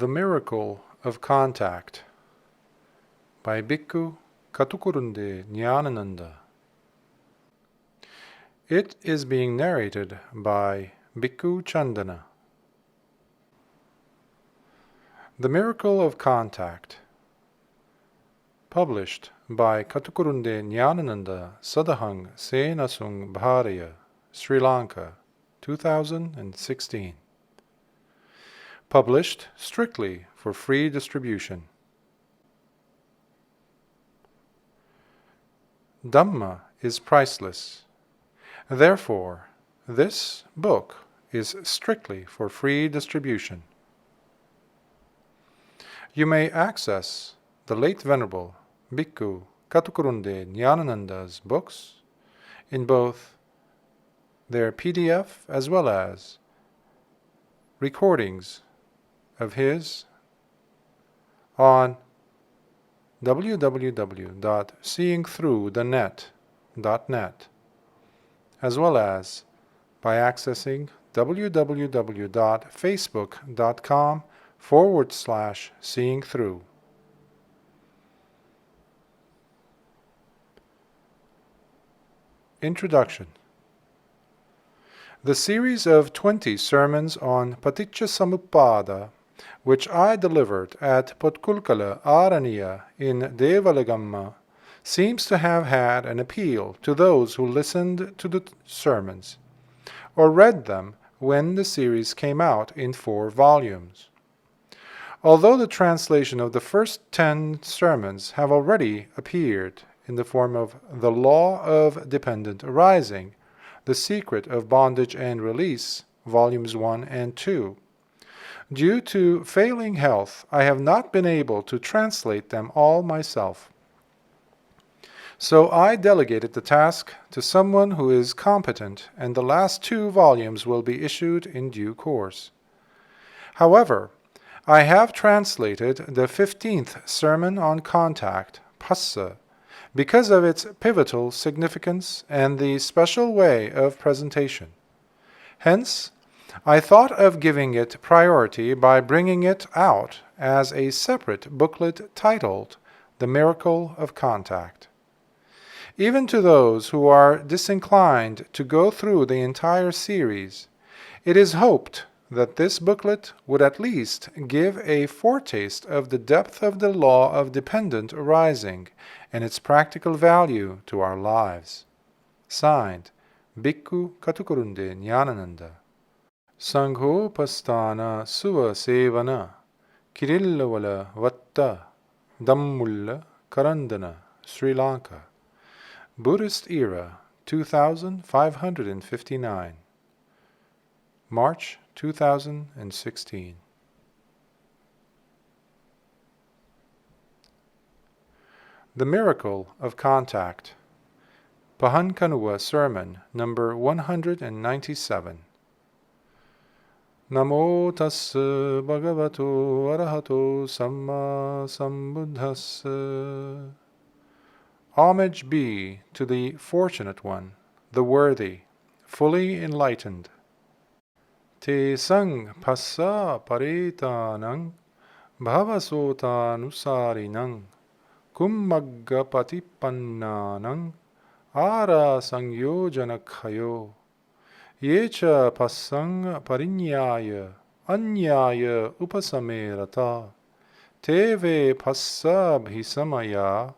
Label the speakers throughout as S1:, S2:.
S1: The Miracle of Contact by Bhikkhu Kaṭukurunde Ñāṇananda. It is being narrated by Bhikkhu Candana. The Miracle of Contact, published by Kaṭukurunde Ñāṇananda Sadahang Senasung Bharaya, Sri Lanka, 2016. Published strictly for free distribution. Dhamma is priceless. Therefore, this book is strictly for free distribution. You may access the Late Venerable Bhikkhu Kaṭukurunde Ñāṇananda's books in both their PDF as well as recordings of his on www.seeingthroughthenet.net, as well as by accessing www.facebook.com/seeingthrough. Introduction. The series of 20 sermons on Paticcasamuppada, which I delivered at Potkulkala Araniya in Devalagamma, seems to have had an appeal to those who listened to the sermons, or read them when the series came out in 4 volumes. Although the translation of the first 10 sermons have already appeared in the form of The Law of Dependent Arising, The Secret of Bondage and Release, Volumes 1 and 2, due to failing health, I have not been able to translate them all myself. So I delegated the task to someone who is competent, and the last 2 volumes will be issued in due course. However, I have translated the 15th Sermon on Contact, Phassa, because of its pivotal significance and the special way of presentation. Hence, I thought of giving it priority by bringing it out as a separate booklet titled The Miracle of Contact. Even to those who are disinclined to go through the entire series, it is hoped that this booklet would at least give a foretaste of the depth of the law of dependent arising and its practical value to our lives. Signed, Bhikkhu Kaṭukurunde Ñāṇananda. Sangho Pastana Suva Sevana Kirillawala Vatta Dhammulla Karandana, Sri Lanka. Buddhist Era, 2559. March 2016. The Miracle of Contact. Pahankanua Sermon number 197. Namo tassa bhagavato arahato samma sambuddhassa. Homage be to the Fortunate One, the Worthy, fully enlightened. Te sang phassa paretanang bhavasotanusarinang kummagga patipannanang ara sangyojanakhayo yecha passang parinyaya anyaya upasamerata teve phassa bhisamaya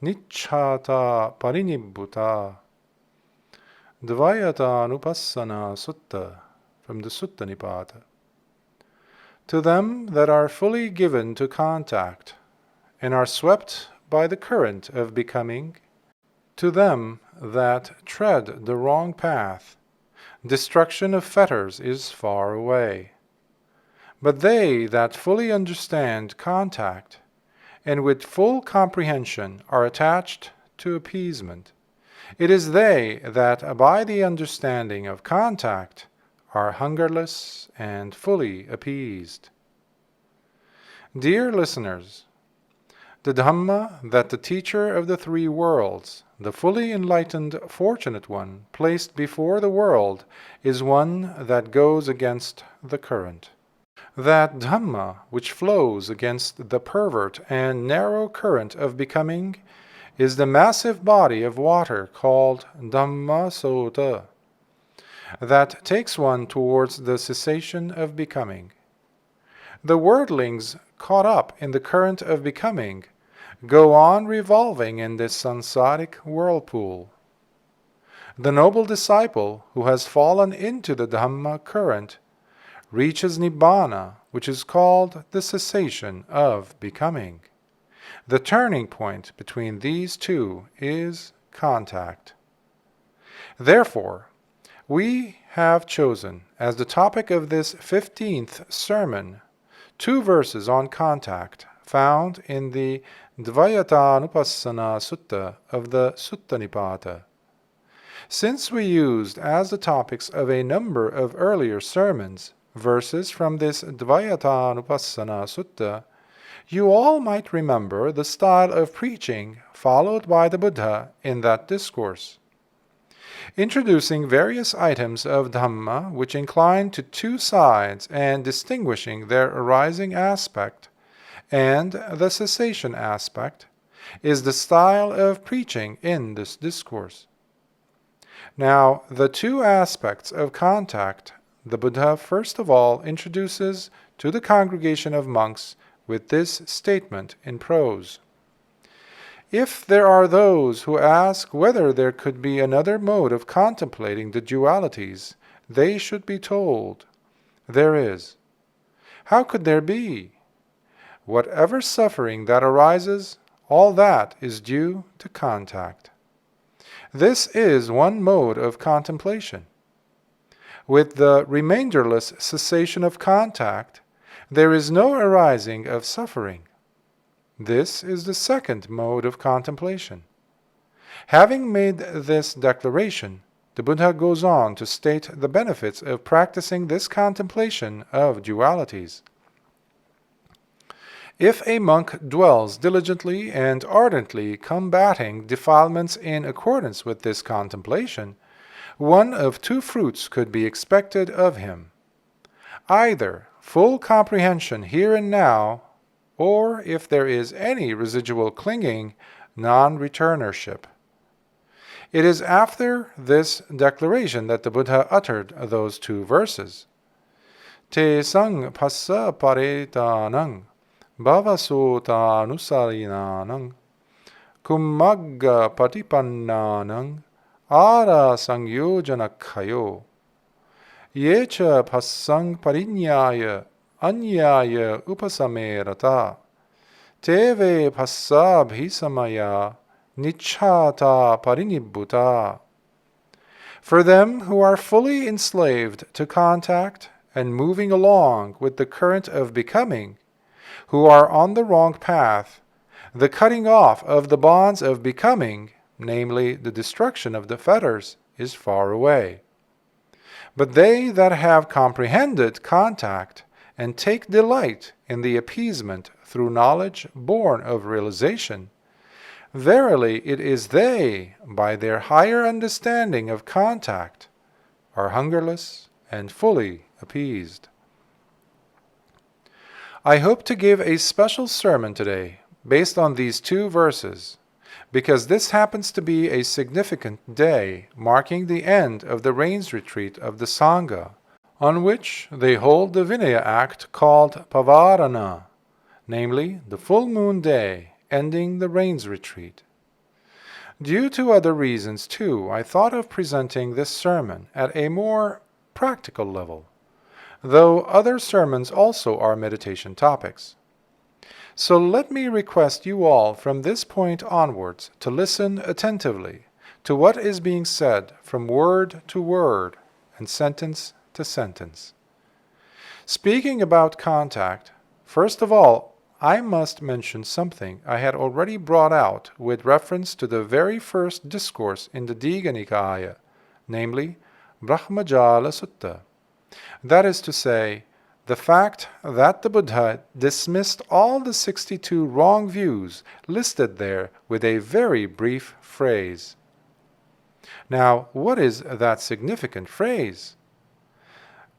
S1: nichhata parinibbuta. Dvayatānupassana Sutta, from the Sutta Nibbāna. To them that are fully given to contact and are swept by the current of becoming, to them that tread the wrong path, destruction of fetters is far away. But they that fully understand contact and with full comprehension are attached to appeasement, it is they that by the understanding of contact are hungerless and fully appeased. Dear listeners, the Dhamma that the teacher of the 3 worlds, the fully enlightened Fortunate One, placed before the world is one that goes against the current. That Dhamma which flows against the pervert and narrow current of becoming is the massive body of water called Dhammasota, that takes one towards the cessation of becoming. The worldlings caught up in the current of becoming go on revolving in this samsaric whirlpool. The noble disciple who has fallen into the Dhamma current reaches Nibbāna, which is called the cessation of becoming. The turning point between these two is contact. Therefore, we have chosen as the topic of this 15th sermon 2 verses on contact found in the Dvayatānupassana Sutta of the Sutta Nipāta. Since we used as the topics of a number of earlier sermons verses from this Dvayatānupassana Sutta, you all might remember the style of preaching followed by the Buddha in that discourse. Introducing various items of Dhamma which incline to 2 sides and distinguishing their arising aspect and the cessation aspect is the style of preaching in this discourse. Now, the 2 aspects of contact the Buddha first of all introduces to the congregation of monks with this statement in prose. If there are those who ask whether there could be another mode of contemplating the dualities, they should be told, there is. How could there be? Whatever suffering that arises, all that is due to contact. This is one mode of contemplation. With the remainderless cessation of contact, there is no arising of suffering. This is the second mode of contemplation. Having made this declaration, the Buddha goes on to state the benefits of practicing this contemplation of dualities. If a monk dwells diligently and ardently combating defilements in accordance with this contemplation, one of 2 fruits could be expected of him. Either full comprehension here and now, or, if there is any residual clinging, non-returnership. It is after this declaration that the Buddha uttered those 2 verses. Te sang passa paretānaṃ bhavasota-anusarinānaṃ kummagga patipannānaṃ ara sangyojanakkhayo yecha passang pariññāya anyāya upasamerata teve passabhisamaya nichhata parinibbuta. For them who are fully enslaved to contact and moving along with the current of becoming, who are on the wrong path, the cutting off of the bonds of becoming, namely the destruction of the fetters, is far away. But they that have comprehended contact and take delight in the appeasement through knowledge born of realization, verily it is they, by their higher understanding of contact, are hungerless and fully appeased. I hope to give a special sermon today based on these 2 verses, because this happens to be a significant day marking the end of the rains retreat of the Sangha, on which they hold the Vinaya act called Pavarana, namely the full moon day ending the rains retreat. Due to other reasons, too, I thought of presenting this sermon at a more practical level, though other sermons also are meditation topics. So let me request you all from this point onwards to listen attentively to what is being said from word to word and sentence to sentence. Speaking about contact, first of all, I must mention something I had already brought out with reference to the very first discourse in the Digha Nikāya, namely Brahmajala Sutta. That is to say, the fact that the Buddha dismissed all the 62 wrong views listed there with a very brief phrase. Now, what is that significant phrase?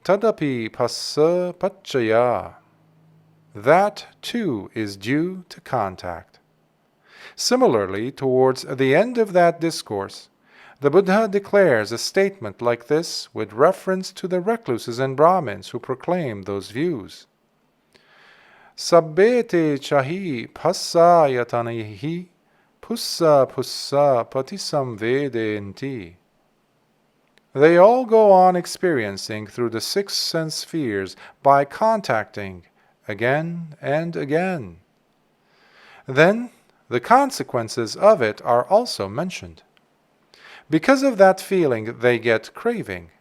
S1: tadapi passa paccaya. That too is due to contact. Similarly, towards the end of that discourse, the Buddha declares a statement like this with reference to the recluses and Brahmins who proclaim those views. Sabbete chahi passa yatanihi pussa pussa patisamvedenti. They all go on experiencing through the 6 sense spheres by contacting again and again. Then the consequences of it are also mentioned. Because of that feeling they get craving,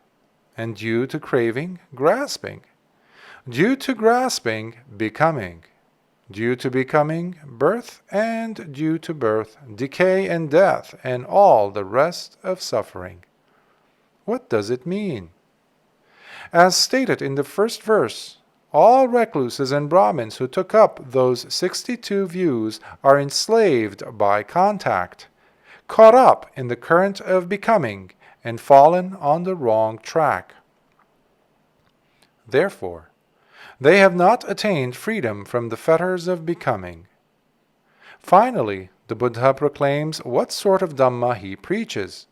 S1: and due to craving, grasping. Due to grasping, becoming. Due to becoming, birth, and due to birth, decay and death, and all the rest of suffering. What does it mean? As stated in the first verse, all recluses and Brahmins who took up those 62 views are enslaved by contact, caught up in the current of becoming, and fallen on the wrong track. Therefore, they have not attained freedom from the fetters of becoming. Finally, the Buddha proclaims what sort of Dhamma he preaches.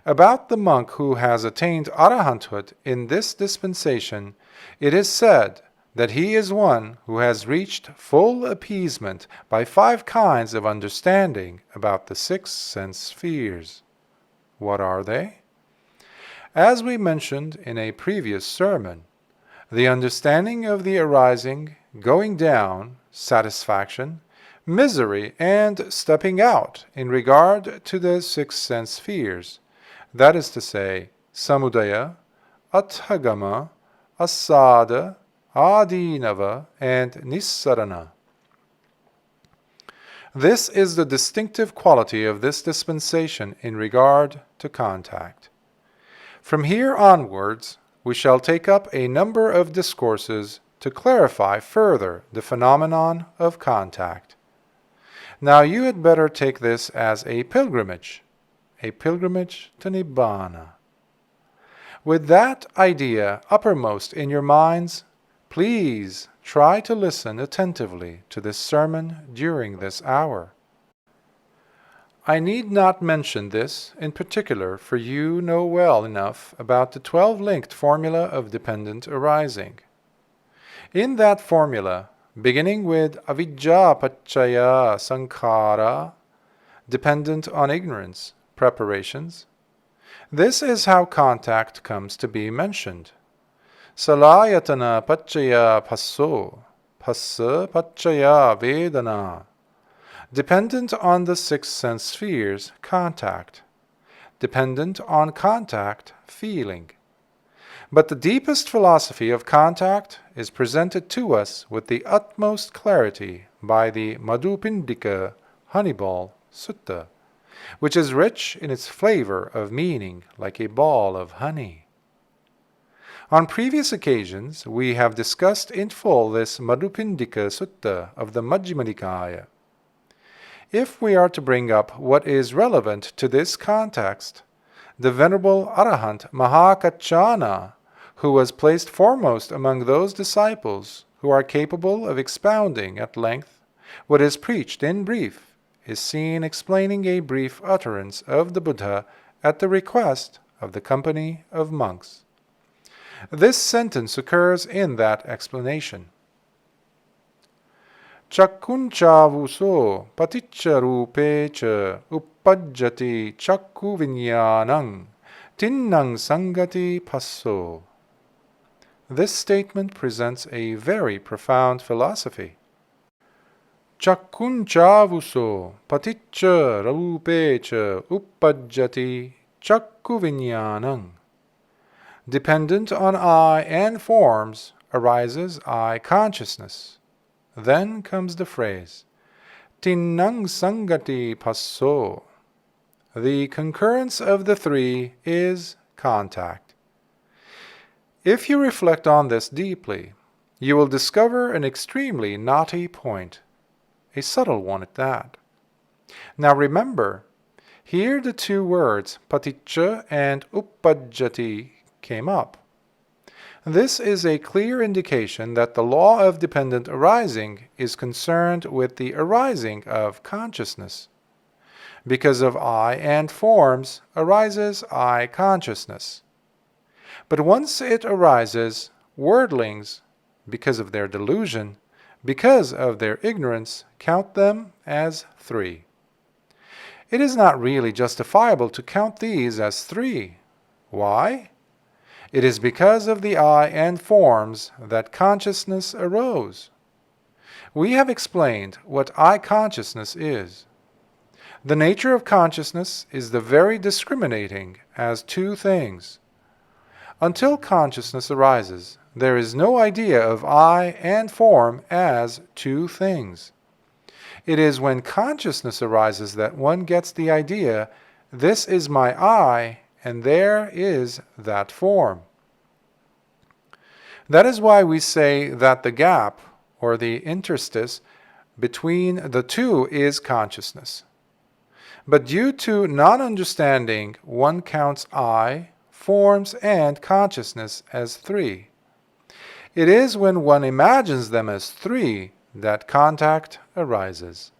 S1: About the monk who has attained arahanthood in this dispensation, it is said that he is one who has reached full appeasement by 5 kinds of understanding about the 6 sense spheres. What are they? As we mentioned in a previous sermon, the understanding of the arising, going down, satisfaction, misery, and stepping out in regard to the 6 sense spheres, that is to say, samudaya, athagama, asada, adinava, and nissarana. This is the distinctive quality of this dispensation in regard to contact. From here onwards, we shall take up a number of discourses to clarify further the phenomenon of contact. Now you had better take this as a pilgrimage to Nibbāna. With that idea uppermost in your minds, please try to listen attentively to this sermon during this hour. I need not mention this in particular, for you know well enough about the 12-linked formula of dependent arising. In that formula, beginning with avijja paccaya sankhara, dependent on ignorance, preparations, this is how contact comes to be mentioned. Salayatana paccaya passo, passa paccaya vedana. Dependent on the 6 sense spheres, contact. Dependent on contact, feeling. But the deepest philosophy of contact is presented to us with the utmost clarity by the Madhupindika Honeyball Sutta, which is rich in its flavor of meaning like a ball of honey. On previous occasions, we have discussed in full this Madhupindika Sutta of the Majjhima Nikāya. If we are to bring up what is relevant to this context, the Venerable Arahant Mahakaccana, who was placed foremost among those disciples who are capable of expounding at length what is preached in brief, is seen explaining a brief utterance of the Buddha at the request of the company of monks. This sentence occurs in that explanation. Chakkunchavuso paticca rupecha uppajjati chakku viññāṇaṃ tinnang sangati passo. This statement presents a very profound philosophy. Chakkunchavuso paticca rupecha uppajjati chakku viññāṇaṃ. Dependent on eye and forms arises eye consciousness. Then comes the phrase, tinnang sangati passo. The concurrence of the 3 is contact. If you reflect on this deeply, you will discover an extremely knotty point, a subtle one at that. Now remember, here the 2 words paticca and uppajjati came up. This is a clear indication that the law of dependent arising is concerned with the arising of consciousness. Because of I and forms arises I consciousness. But once it arises, worldlings, because of their delusion, because of their ignorance, count them as three. It is not really justifiable to count these as three. Why? It is because of the I and forms that consciousness arose. We have explained what I consciousness is. The nature of consciousness is the very discriminating as two things. Until consciousness arises, there is no idea of I and form as two things. It is when consciousness arises that one gets the idea, this is my I, and there is that form. That is why we say that the gap, or the interstice, between the two is consciousness. But due to non-understanding, one counts I, forms, and consciousness as three. It is when one imagines them as three that contact arises.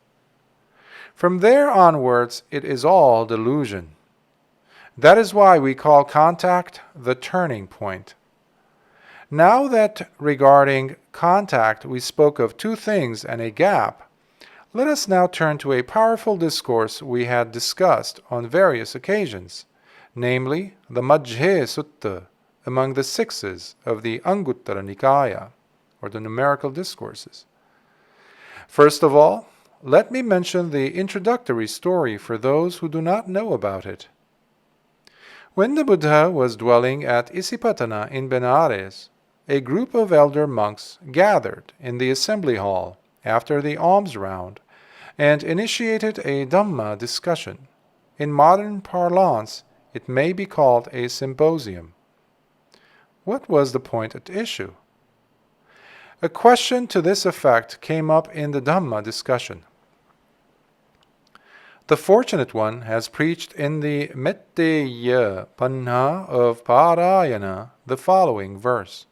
S1: From there onwards, it is all delusion. That is why we call contact the turning point. Now that regarding contact we spoke of two things and a gap, let us now turn to a powerful discourse we had discussed on various occasions, namely the Majjhe Sutta among the sixes of the Anguttara Nikaya, or the numerical discourses. First of all, let me mention the introductory story for those who do not know about it. When the Buddha was dwelling at Isipatana in Benares, a group of elder monks gathered in the assembly hall after the alms round and initiated a Dhamma discussion. In modern parlance, it may be called a symposium. What was the point at issue? A question to this effect came up in the Dhamma discussion. The fortunate one has preached in the Metteya Panha of Parayana the following verse.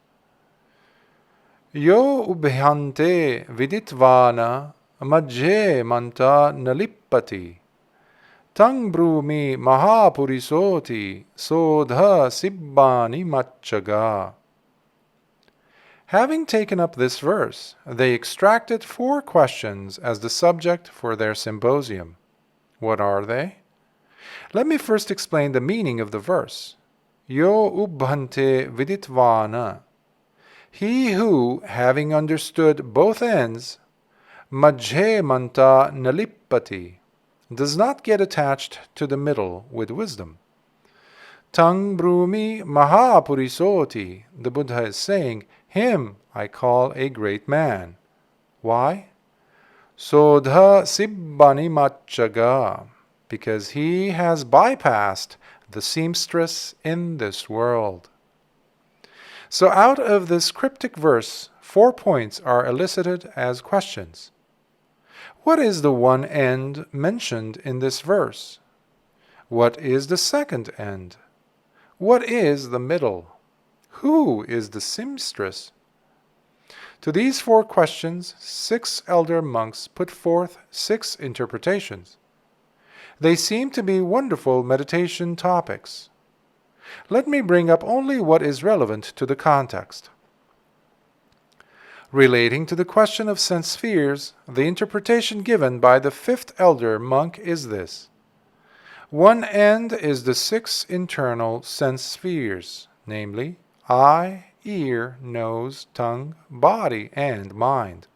S1: Yo ubhyante viditvana majje manta nalippati tang brumi mahapurisoti sodha sibbani macchaga. Having taken up this verse, they extracted 4 questions as the subject for their symposium. What are they? Let me first explain the meaning of the verse. Yo ubhante viditvana. He who, having understood both ends, majjhe manta nalippati, does not get attached to the middle with wisdom. Tang brumi mahapurisoti, the Buddha is saying, him I call a great man. Why? Sodha sibbani macchaga, because he has bypassed the seamstress in this world. So out of this cryptic verse, 4 points are elicited as questions. What is the one end mentioned in this verse? What is the second end? What is the middle? Who is the seamstress? To these 4 questions, 6 elder monks put forth 6 interpretations. They seem to be wonderful meditation topics. Let me bring up only what is relevant to the context. Relating to the question of sense spheres, the interpretation given by the 5th elder monk is this. One end is the 6 internal sense spheres, namely eye, ear, nose, tongue, body, and mind.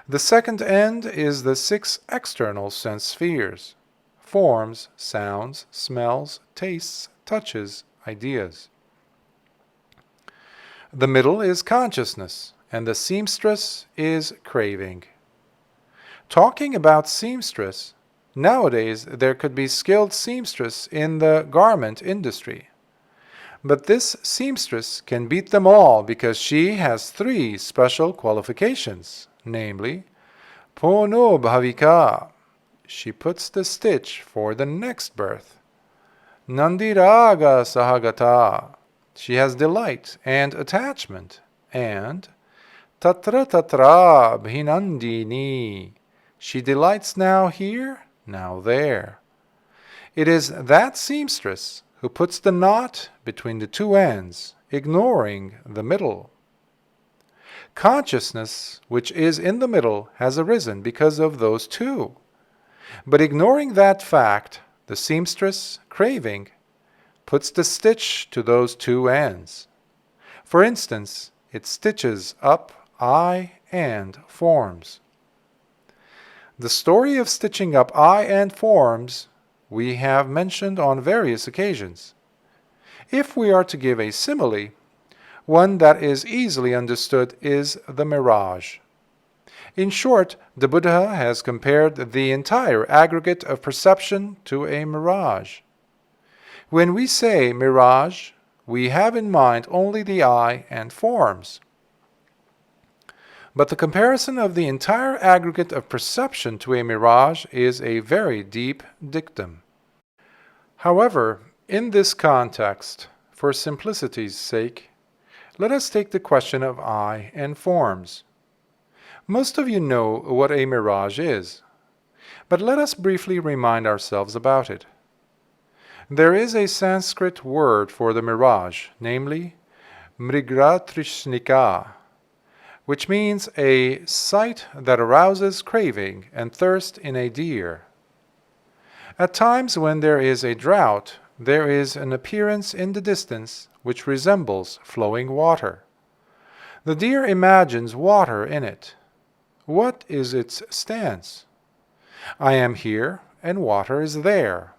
S1: The second end is the 6 external sense spheres, forms, sounds, smells, tastes, touches, ideas. The middle is consciousness, and the seamstress is craving. Talking about seamstress, nowadays there could be skilled seamstress in the garment industry. But this seamstress can beat them all because she has 3 special qualifications, namely, Pono Bhavika, she puts the stitch for the next birth, Nandiraga Sahagata, She has delight and attachment, and tatra tatra bhinandini. She delights now here, now there. It is that seamstress who puts the knot between the two ends, ignoring the middle. Consciousness, which is in the middle, has arisen because of those two. But ignoring that fact, the seamstress, craving, puts the stitch to those two ends. For instance, it stitches up I and forms. The story of stitching up I and forms we have mentioned on various occasions. If we are to give a simile, one that is easily understood is the mirage. In short, the Buddha has compared the entire aggregate of perception to a mirage. When we say mirage, we have in mind only the I and forms. But the comparison of the entire aggregate of perception to a mirage is a very deep dictum. However, in this context, for simplicity's sake, let us take the question of I and forms. Most of you know what a mirage is, but let us briefly remind ourselves about it. There is a Sanskrit word for the mirage, namely mrigatrishnika, which means a sight that arouses craving and thirst in a deer. At times when there is a drought, there is an appearance in the distance which resembles flowing water. The deer imagines water in it. What is its stance? I am here and water is there.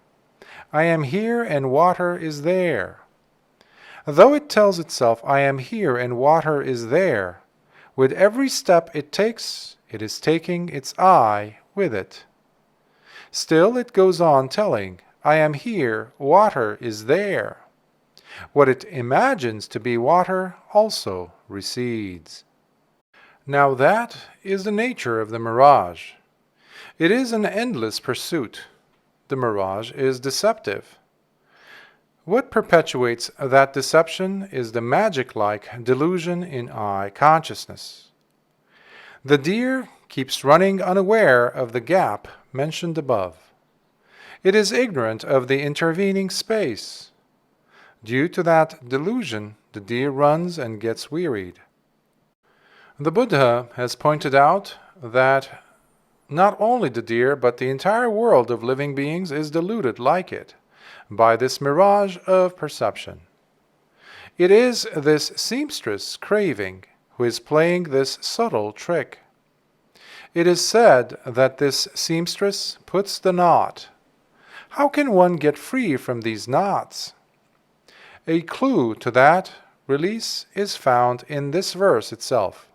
S1: I am here and water is there. Though it tells itself I am here and water is there, with every step it takes, it is taking its I with it. Still it goes on telling, I am here, water is there. What it imagines to be water also recedes. Now that is the nature of the mirage. It is an endless pursuit. The mirage is deceptive. What perpetuates that deception is the magic-like delusion in I consciousness. The deer keeps running unaware of the gap mentioned above. It is ignorant of the intervening space. Due to that delusion, the deer runs and gets wearied. The Buddha has pointed out that not only the deer, but the entire world of living beings is deluded like it, by this mirage of perception. It is this seamstress craving who is playing this subtle trick. It is said that this seamstress puts the knot. How can one get free from these knots? A clue to that release is found in this verse itself.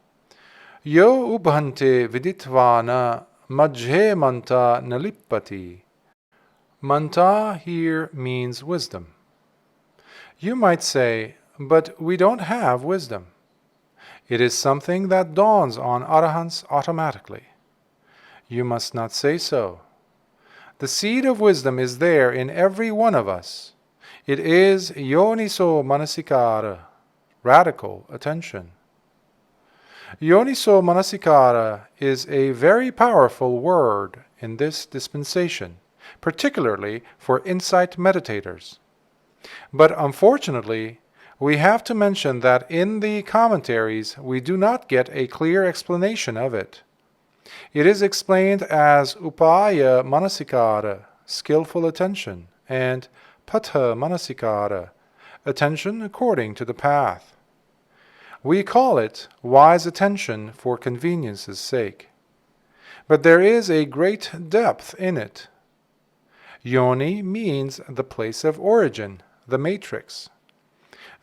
S1: Yo ubhante viditvana majhe manta nalippati. Manta here means wisdom. You might say, but we don't have wisdom. It is something that dawns on arahants automatically. You must not say so. The seed of wisdom is there in every one of us. It is yoniso manasikara, radical attention. Yoniso manasikara is a very powerful word in this dispensation, particularly for insight meditators. But unfortunately, we have to mention that in the commentaries we do not get a clear explanation of it. It is explained as upaya manasikara, skillful attention, and patha manasikara, attention according to the path. We call it wise attention for convenience's sake. But there is a great depth in it. Yoni means the place of origin, the matrix.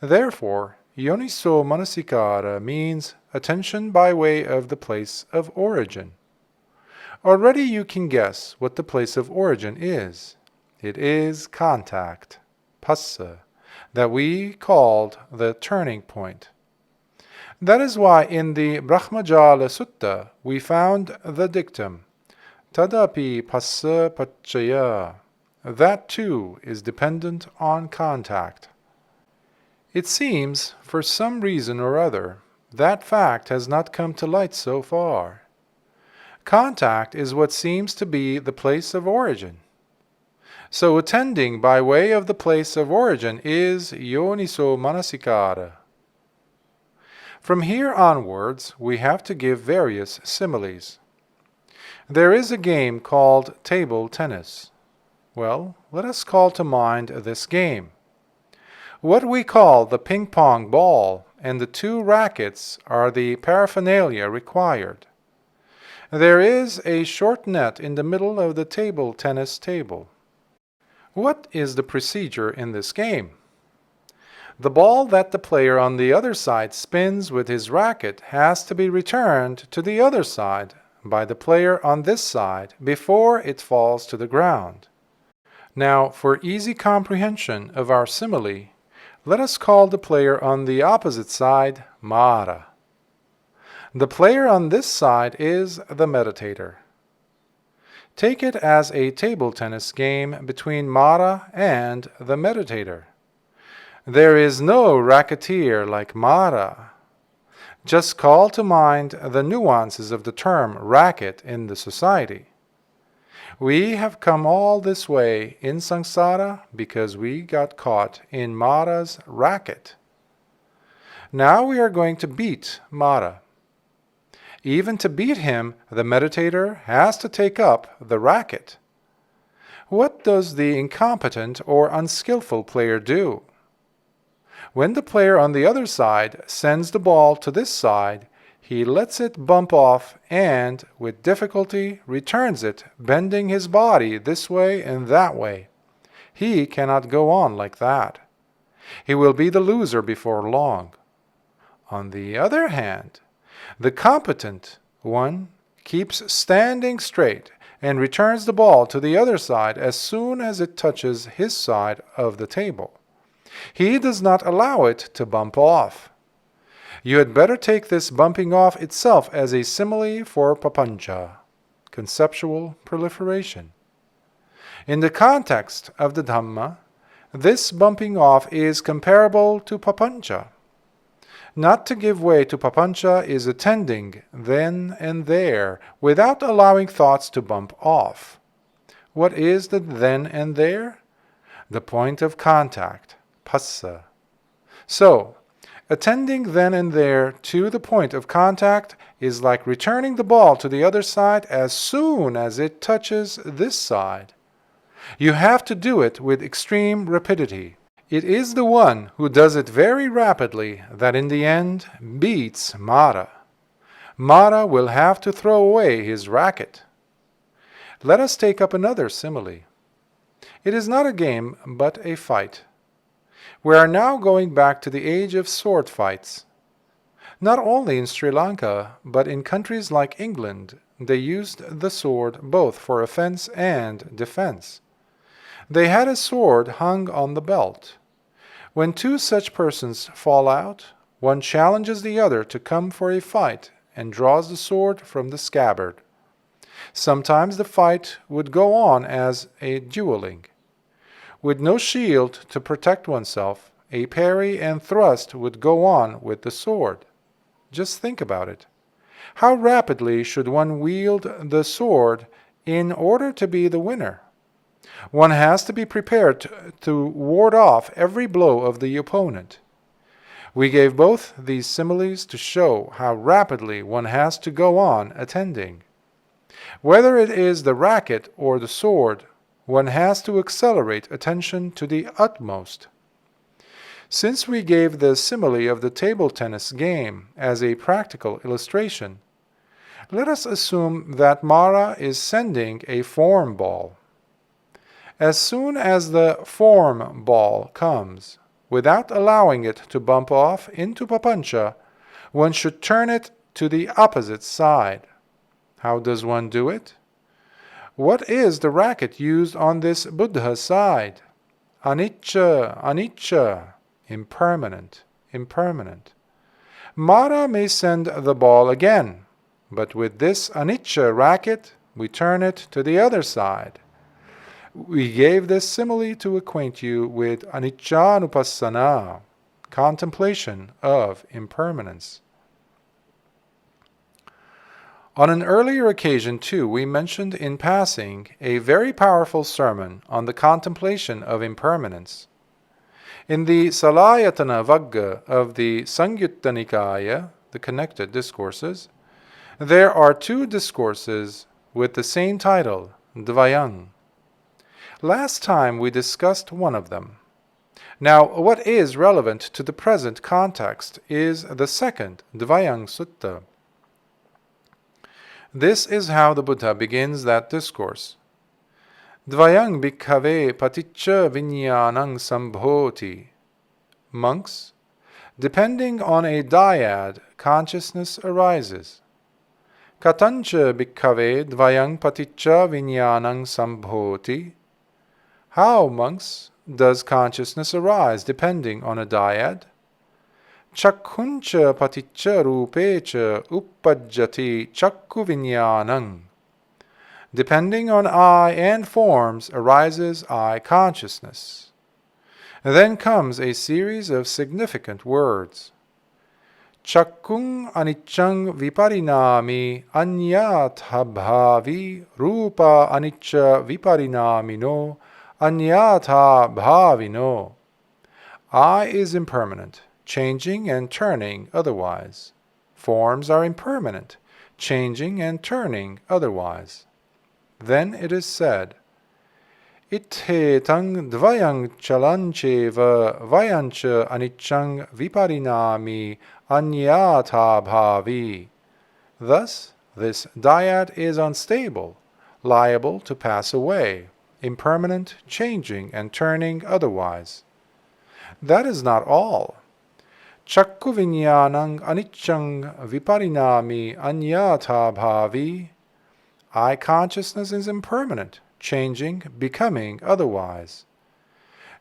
S1: Therefore, yoniso manasikara means attention by way of the place of origin. Already you can guess what the place of origin is. It is contact, passa, that we called the turning point. That is why in the Brahmajala Sutta we found the dictum, tadapi passa pacchaya. That too is dependent on contact. It seems, for some reason or other, that fact has not come to light so far. Contact is what seems to be the place of origin. So attending by way of the place of origin is yoniso manasikara. From here onwards, we have to give various similes. There is a game called table tennis. Well, let us call to mind this game. What we call the ping-pong ball and the two rackets are the paraphernalia required. There is a short net in the middle of the table tennis table. What is the procedure in this game? The ball that the player on the other side spins with his racket has to be returned to the other side by the player on this side before it falls to the ground. Now, for easy comprehension of our simile, let us call the player on the opposite side Mara. The player on this side is the meditator. Take it as a table tennis game between Mara and the meditator. There is no racketeer like Mara. Just call to mind the nuances of the term racket in the society. We have come all this way in samsara because we got caught in Mara's racket. Now we are going to beat Mara. Even to beat him, the meditator has to take up the racket. What does the incompetent or unskillful player do? When the player on the other side sends the ball to this side, he lets it bump off and, with difficulty, returns it, bending his body this way and that way. He cannot go on like that. He will be the loser before long. On the other hand, the competent one keeps standing straight and returns the ball to the other side as soon as it touches his side of the table. He does not allow it to bump off. You had better take this bumping off itself as a simile for papancha, conceptual proliferation. In the context of the Dhamma, this bumping off is comparable to papancha. Not to give way to papancha is attending then and there without allowing thoughts to bump off. What is the then and there? The point of contact, phassa. So, attending then and there to the point of contact is like returning the ball to the other side as soon as it touches this side. You have to do it with extreme rapidity. It is the one who does it very rapidly that in the end beats Mara. Mara will have to throw away his racket. Let us take up another simile. It is not a game, but a fight. We are now going back to the age of sword fights. Not only in Sri Lanka, but in countries like England, they used the sword both for offense and defense. They had a sword hung on the belt. When two such persons fall out, one challenges the other to come for a fight and draws the sword from the scabbard. Sometimes the fight would go on as a dueling. With no shield to protect oneself, a parry and thrust would go on with the sword. Just think about it. How rapidly should one wield the sword in order to be the winner? One has to be prepared to ward off every blow of the opponent. We gave both these similes to show how rapidly one has to go on attending. Whether it is the racket or the sword, one has to accelerate attention to the utmost. Since we gave the simile of the table tennis game as a practical illustration, let us assume that Mara is sending a form ball. As soon as the form ball comes, without allowing it to bump off into papancha, one should turn it to the opposite side. How does one do it? What is the racket used on this Buddha side? Anicca, anicca, impermanent, impermanent. Mara may send the ball again, but with this anicca racket, we turn it to the other side. We gave this simile to acquaint you with aniccanupassana, contemplation of impermanence. On an earlier occasion, too, we mentioned in passing a very powerful sermon on the contemplation of impermanence. In the Salayatana Vagga of the Sangyutta Nikaya, the Connected Discourses, there are two discourses with the same title, Dvayang. Last time we discussed one of them. Now, what is relevant to the present context is the second, Dvayang Sutta. This is how the Buddha begins that discourse. Dvayang bhikkhave paticca viññāṇaṃ sambhoti. Monks, depending on a dyad, consciousness arises. Katancha bhikkhave dvayang paticca viññāṇaṃ sambhoti. How, monks, does consciousness arise depending on a dyad? Chakkhuncha paticca rupecha uppajjati chakku viññāṇaṃ. Depending on eye and forms arises eye consciousness. Then comes a series of significant words. Chakkung aniccaṃ viparinami anyatha bhavi rupa anicca viparinamino anyatha bhavino. Eye is impermanent, changing and turning otherwise. Forms are impermanent, changing and turning otherwise. Then it is said, Ithetang dvayang chalancheva vayancha aniccaṃ viparinami anyatha bhavi. Thus, this dyad is unstable, liable to pass away, impermanent, changing and turning otherwise. That is not all. Chakku viññāṇaṃ aniccaṃ viparinami anyatha bhavi. Eye consciousness is impermanent, changing, becoming otherwise.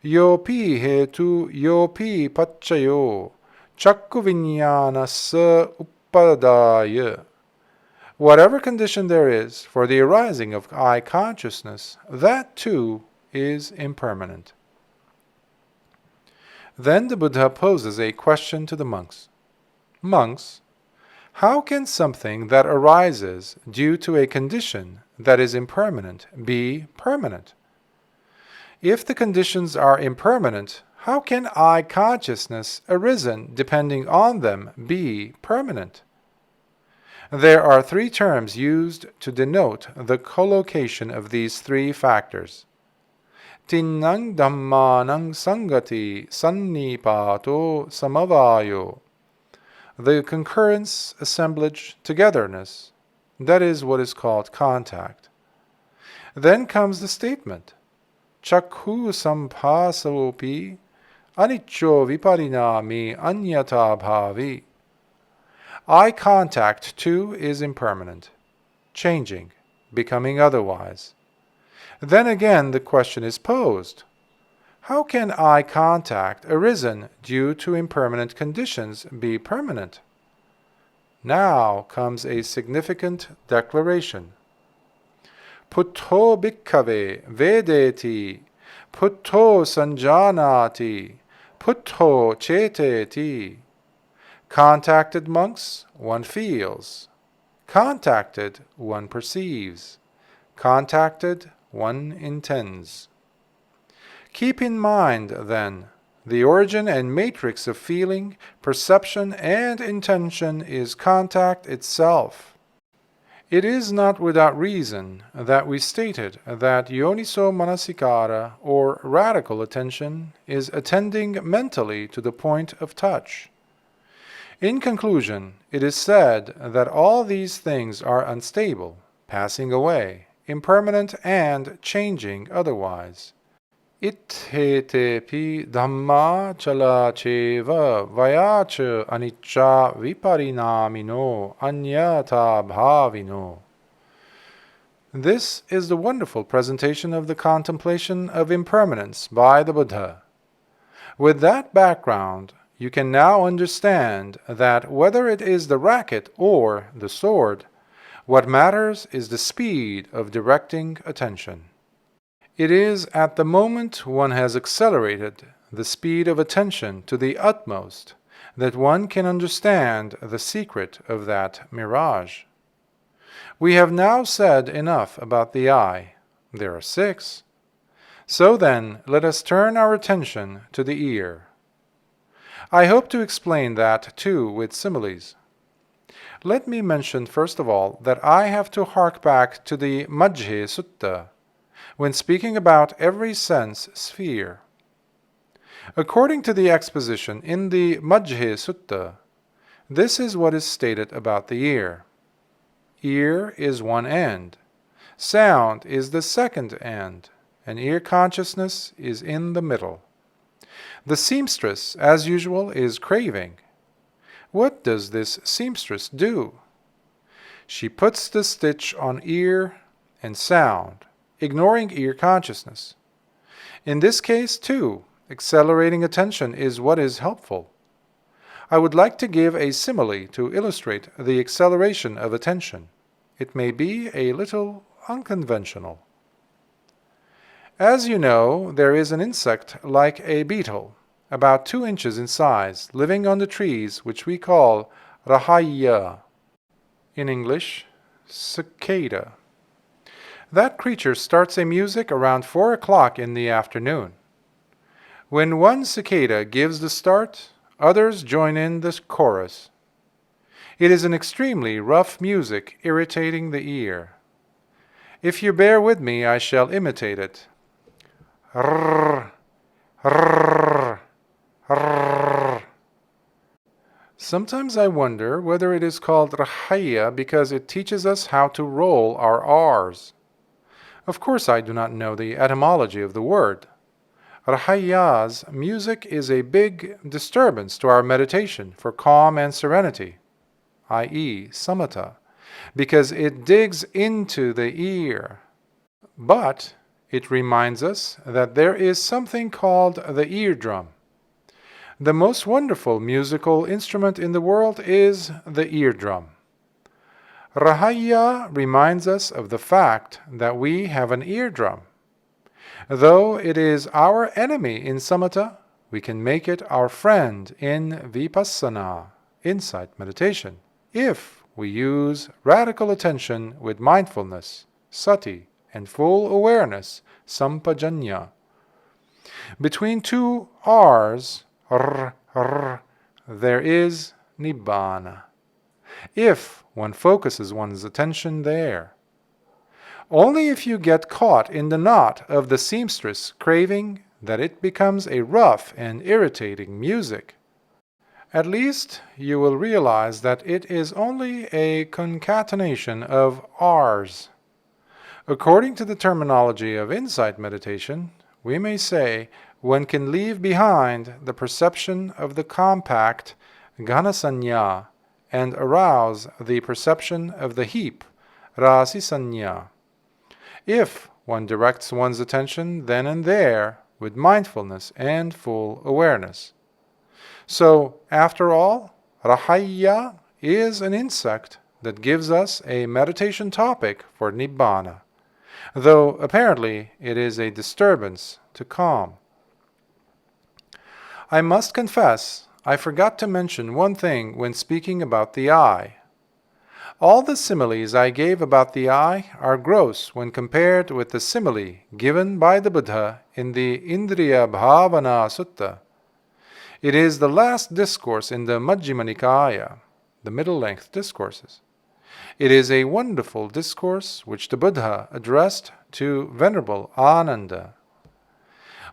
S1: Yopi hetu yopi paccayo chakku viññāṇasya uppadāya. Whatever condition there is for the arising of eye consciousness, that too is impermanent. Then the Buddha poses a question to the monks. Monks, how can something that arises due to a condition that is impermanent be permanent? If the conditions are impermanent, how can eye consciousness arisen depending on them be permanent? There are three terms used to denote the collocation of these three factors. Tinnang Dhammadānaṃ sangati sannipato samavayo. The concurrence, assemblage, togetherness, that is what is called contact. Then comes the statement, Chakhu sampāsaopi anicco viparinami anyatha bhavi. Eye contact too is impermanent, changing, becoming otherwise. Then again the question is posed, how can eye contact arisen due to impermanent conditions be permanent? Now comes a significant declaration. Puttho bhikkhave vedeti, puttho sanjanati, puttho ceteti. Contacted monks, one feels. Contacted, one perceives. Contacted, one intends. Keep in mind, then, the origin and matrix of feeling, perception, and intention is contact itself. It is not without reason that we stated that yoniso manasikara, or radical attention, is attending mentally to the point of touch. In conclusion, it is said that all these things are unstable, passing away, impermanent, and changing otherwise. Ithetepi dhamma chala cheva vayacha anicca viparinamino anyatha bhavino. This is the wonderful presentation of the contemplation of impermanence by the Buddha. With that background, you can now understand that whether it is the racket or the sword, what matters is the speed of directing attention. It is at the moment one has accelerated the speed of attention to the utmost, that one can understand the secret of that mirage. We have now said enough about the eye. There are 6. So then, let us turn our attention to the ear. I hope to explain that too with similes. Let me mention first of all that I have to hark back to the Majjhima Sutta when speaking about every sense sphere. According to the exposition in the Majjhima Sutta, this is what is stated about the ear. Ear is one end, sound is the second end, and ear consciousness is in the middle. The seamstress, as usual, is craving. What does this seamstress do? She puts the stitch on ear and sound, ignoring ear consciousness. In this case, too, accelerating attention is what is helpful. I would like to give a simile to illustrate the acceleration of attention. It may be a little unconventional. As you know, there is an insect like a beetle, about 2 inches in size, living on the trees, which we call rahaya. In English, cicada. That creature starts a music around 4 o'clock in the afternoon. When one cicada gives the start, others join in the chorus. It is an extremely rough music, irritating the ear. If you bear with me, I shall imitate it. Rrr, rrr, rrr. Sometimes I wonder whether it is called rahaya because it teaches us how to roll our R's. Of course, I do not know the etymology of the word. Rahaya's music is a big disturbance to our meditation for calm and serenity, i.e., samatha, because it digs into the ear. But it reminds us that there is something called the eardrum. The most wonderful musical instrument in the world is the eardrum. Rahaya reminds us of the fact that we have an eardrum. Though it is our enemy in samatha, we can make it our friend in vipassana, insight meditation, if we use radical attention with mindfulness, sati, and full awareness, sampajanya. Between 2 R's, there is Nibbāna, if one focuses one's attention there. Only if you get caught in the knot of the seamstress craving that it becomes a rough and irritating music. At least you will realize that it is only a concatenation of R's. According to the terminology of insight meditation, we may say one can leave behind the perception of the compact ghanasanya and arouse the perception of the heap rasisanya, if one directs one's attention then and there with mindfulness and full awareness. So, after all, rahaya is an insect that gives us a meditation topic for Nibbāna, though apparently it is a disturbance to calm. I must confess, I forgot to mention one thing when speaking about the eye. All the similes I gave about the eye are gross when compared with the simile given by the Buddha in the Indriya Bhavana Sutta. It is the last discourse in the Majjhima Nikāya, the middle-length discourses. It is a wonderful discourse which the Buddha addressed to Venerable Ānanda.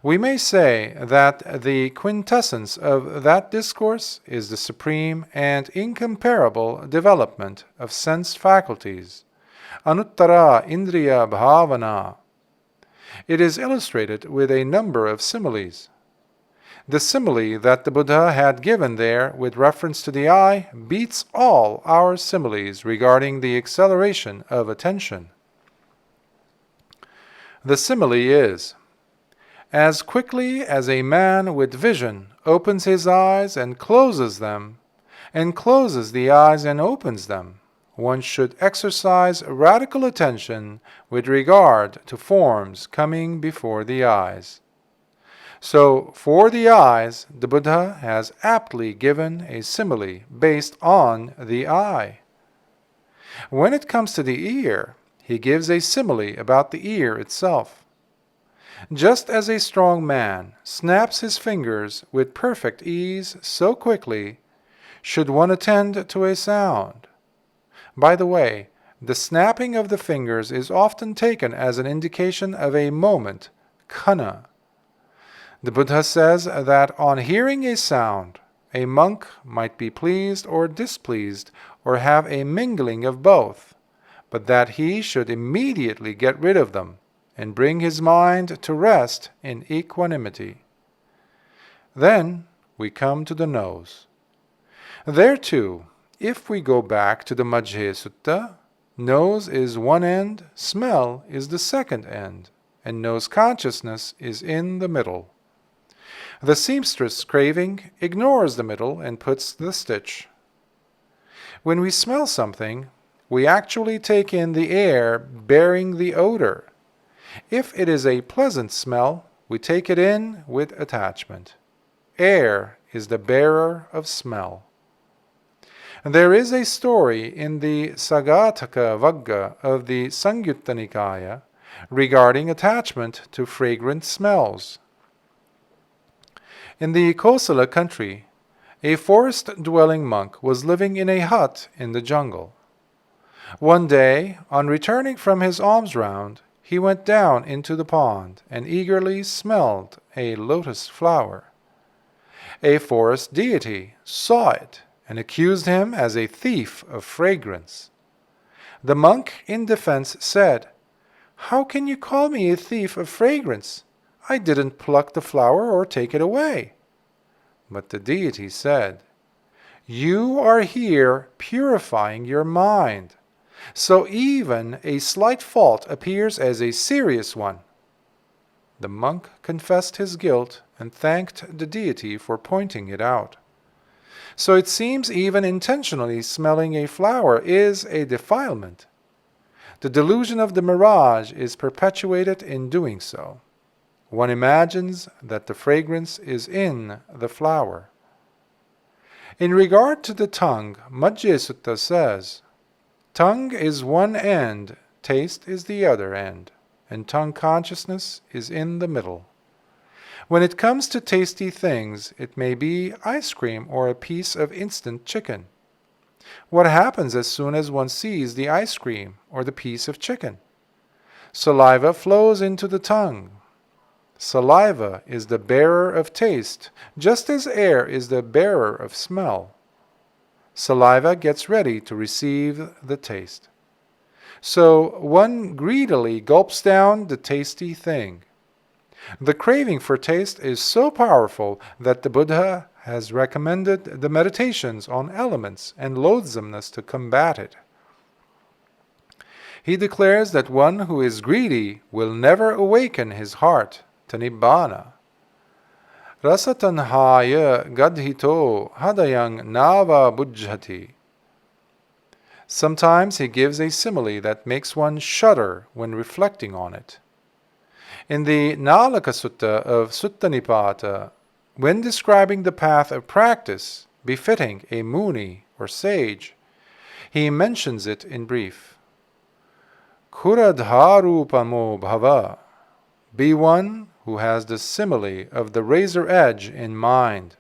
S1: We may say that the quintessence of that discourse is the supreme and incomparable development of sense faculties, Anuttara Indriya Bhavana. It is illustrated with a number of similes. The simile that the Buddha had given there with reference to the eye beats all our similes regarding the acceleration of attention. The simile is, as quickly as a man with vision opens his eyes and closes them, and closes the eyes and opens them, one should exercise radical attention with regard to forms coming before the eyes. So, for the eyes, the Buddha has aptly given a simile based on the eye. When it comes to the ear, he gives a simile about the ear itself. Just as a strong man snaps his fingers with perfect ease so quickly, should one attend to a sound. By the way, the snapping of the fingers is often taken as an indication of a moment, khanna. The Buddha says that on hearing a sound, a monk might be pleased or displeased or have a mingling of both, but that he should immediately get rid of them and bring his mind to rest in equanimity. Then we come to the nose. There too, if we go back to the Majjhima Sutta, nose is one end, smell is the second end, and nose consciousness is in the middle. The seamstress craving ignores the middle and puts the stitch. When we smell something, we actually take in the air bearing the odor. If it is a pleasant smell, we take it in with attachment. Air is the bearer of smell. There is a story in the Sagataka Vagga of the Sangyutta Nikaya regarding attachment to fragrant smells. In the Kosala country, a forest-dwelling monk was living in a hut in the jungle. One day, on returning from his alms round, he went down into the pond and eagerly smelled a lotus flower. A forest deity saw it and accused him as a thief of fragrance. The monk in defense said, "How can you call me a thief of fragrance? I didn't pluck the flower or take it away." But the deity said, "You are here purifying your mind, so even a slight fault appears as a serious one." The monk confessed his guilt and thanked the deity for pointing it out. So it seems even intentionally smelling a flower is a defilement. The delusion of the mirage is perpetuated in doing so. One imagines that the fragrance is in the flower. In regard to the tongue, Majjhima Sutta says, "Tongue is one end, taste is the other end, and tongue consciousness is in the middle." When it comes to tasty things, it may be ice cream or a piece of instant chicken. What happens as soon as one sees the ice cream or the piece of chicken? Saliva flows into the tongue. Saliva is the bearer of taste, just as air is the bearer of smell. Saliva gets ready to receive the taste. So one greedily gulps down the tasty thing. The craving for taste is so powerful that the Buddha has recommended the meditations on elements and loathsomeness to combat it. He declares that one who is greedy will never awaken his heart to Nibbāna. Rasatanhāya gadhito hadayang nava bujjhati. Sometimes he gives a simile that makes one shudder when reflecting on it. In the Nālaka Sutta of Sutta Nipāta, when describing the path of practice befitting a muni or sage, he mentions it in brief. Kuradharupamo bhava. Be one who has the simile of the razor edge in mind.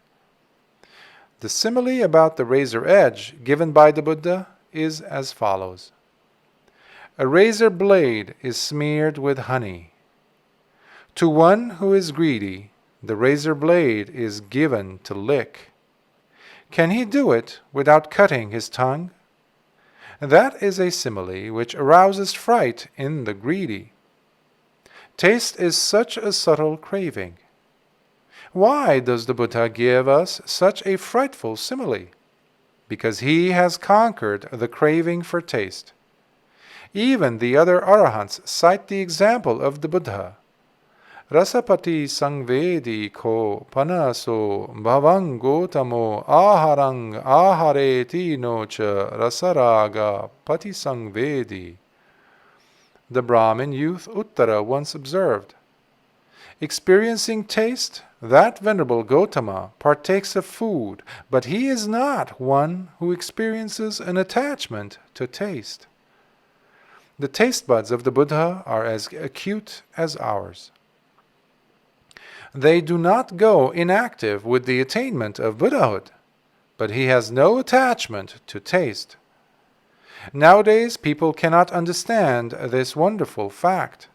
S1: The simile about the razor edge given by the Buddha is as follows. A razor blade is smeared with honey. To one who is greedy, the razor blade is given to lick. Can he do it without cutting his tongue? That is a simile which arouses fright in the greedy. Taste is such a subtle craving. Why does the Buddha give us such a frightful simile? Because he has conquered the craving for taste. Even the other arahants cite the example of the Buddha. Rasapati sangvedi ko panaso bhavang gotamo aharang ahareti nocha rasaraga pati sangvedi. The Brahmin youth Uttara once observed, Experiencing taste, that Venerable Gotama partakes of food, but he is not one who experiences an attachment to taste. The taste buds of the Buddha are as acute as ours. They do not go inactive with the attainment of Buddhahood, but he has no attachment to taste. Nowadays, people cannot understand this wonderful fact.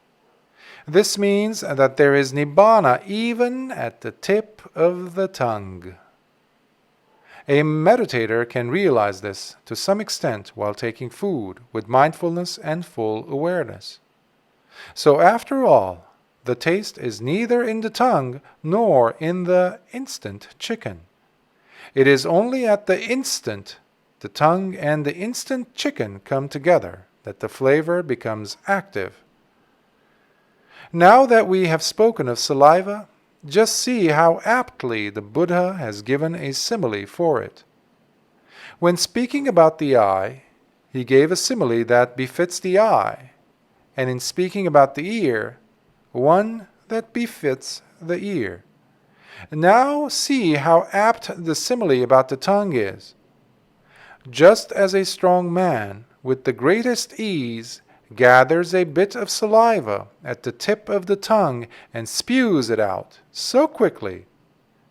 S1: This means that there is Nibbāna even at the tip of the tongue. A meditator can realize this to some extent while taking food with mindfulness and full awareness. So after all, the taste is neither in the tongue nor in the instant chicken. It is only at the instant the tongue and the instant chicken come together that the flavor becomes active. Now that we have spoken of saliva, just see how aptly the Buddha has given a simile for it. When speaking about the eye, he gave a simile that befits the eye, and in speaking about the ear, one that befits the ear. Now see how apt the simile about the tongue is. Just as a strong man, with the greatest ease, gathers a bit of saliva at the tip of the tongue and spews it out so quickly,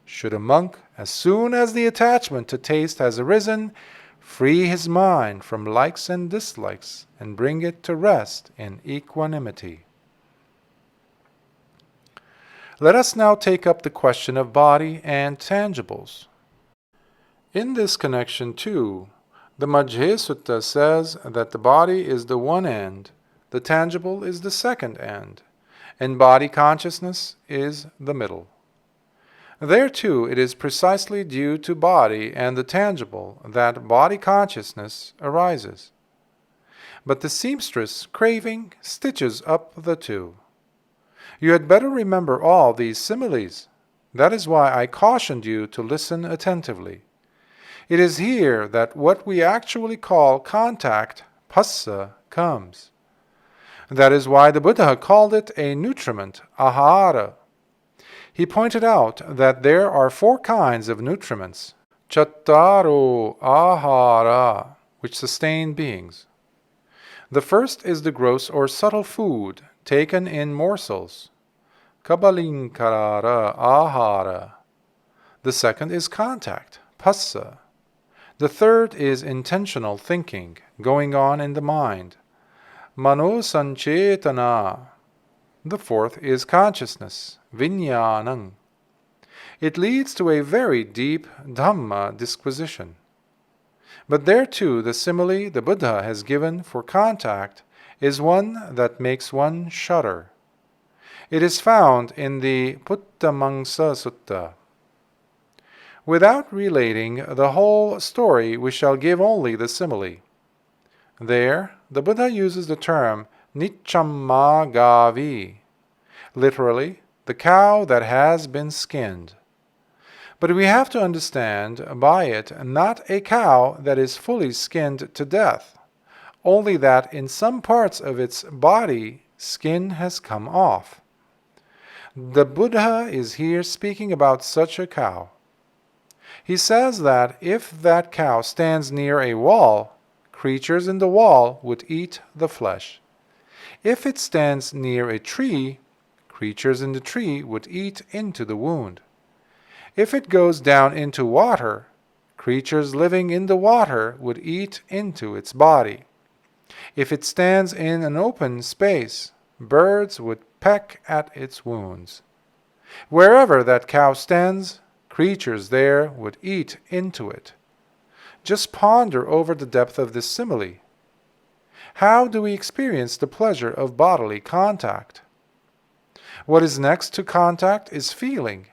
S1: should a monk, as soon as the attachment to taste has arisen, free his mind from likes and dislikes and bring it to rest in equanimity. Let us now take up the question of body and tangibles. In this connection, too, the Majjhima Sutta says that the body is the one end, the tangible is the second end, and body consciousness is the middle. There too it is precisely due to body and the tangible that body consciousness arises. But the seamstress, craving, stitches up the two. You had better remember all these similes. That is why I cautioned you to listen attentively. It is here that what we actually call contact, phassa, comes. That is why the Buddha called it a nutriment, ahara. He pointed out that there are 4 kinds of nutriments, cattaro ahara, which sustain beings. The first is the gross or subtle food taken in morsels, kabbalinkarara ahara. The second is contact, phassa. The third is intentional thinking, going on in the mind, manosancetana. The fourth is consciousness, viññānaṃ. It leads to a very deep Dhamma disquisition. But there too the simile the Buddha has given for contact is one that makes one shudder. It is found in the Puttamangsa Sutta. Without relating the whole story, we shall give only the simile. There, the Buddha uses the term nicchamma gavi, literally, the cow that has been skinned. But we have to understand by it not a cow that is fully skinned to death, only that in some parts of its body skin has come off. The Buddha is here speaking about such a cow. He says that if that cow stands near a wall, creatures in the wall would eat the flesh. If it stands near a tree, creatures in the tree would eat into the wound. If it goes down into water, creatures living in the water would eat into its body. If it stands in an open space, birds would peck at its wounds. Wherever that cow stands, creatures there would eat into it. Just ponder over the depth of this simile. How do we experience the pleasure of bodily contact? What is next to contact is feeling.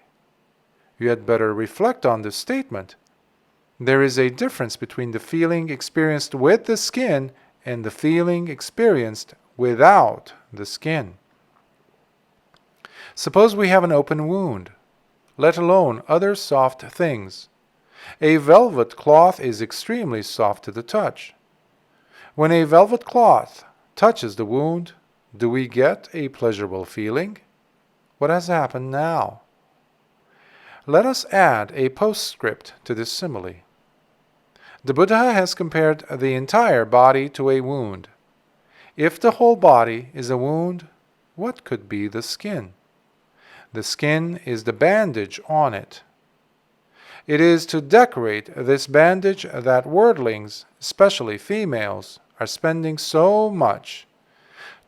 S1: You had better reflect on this statement. There is a difference between the feeling experienced with the skin and the feeling experienced without the skin. Suppose we have an open wound, let alone other soft things. A velvet cloth is extremely soft to the touch. When a velvet cloth touches the wound, do we get a pleasurable feeling? what has happened now? Let us add a postscript to this simile. The Buddha has compared the entire body to a wound. If the whole body is a wound, what could be the skin? The skin is the bandage on it. It is to decorate this bandage that worldlings, especially females, are spending so much.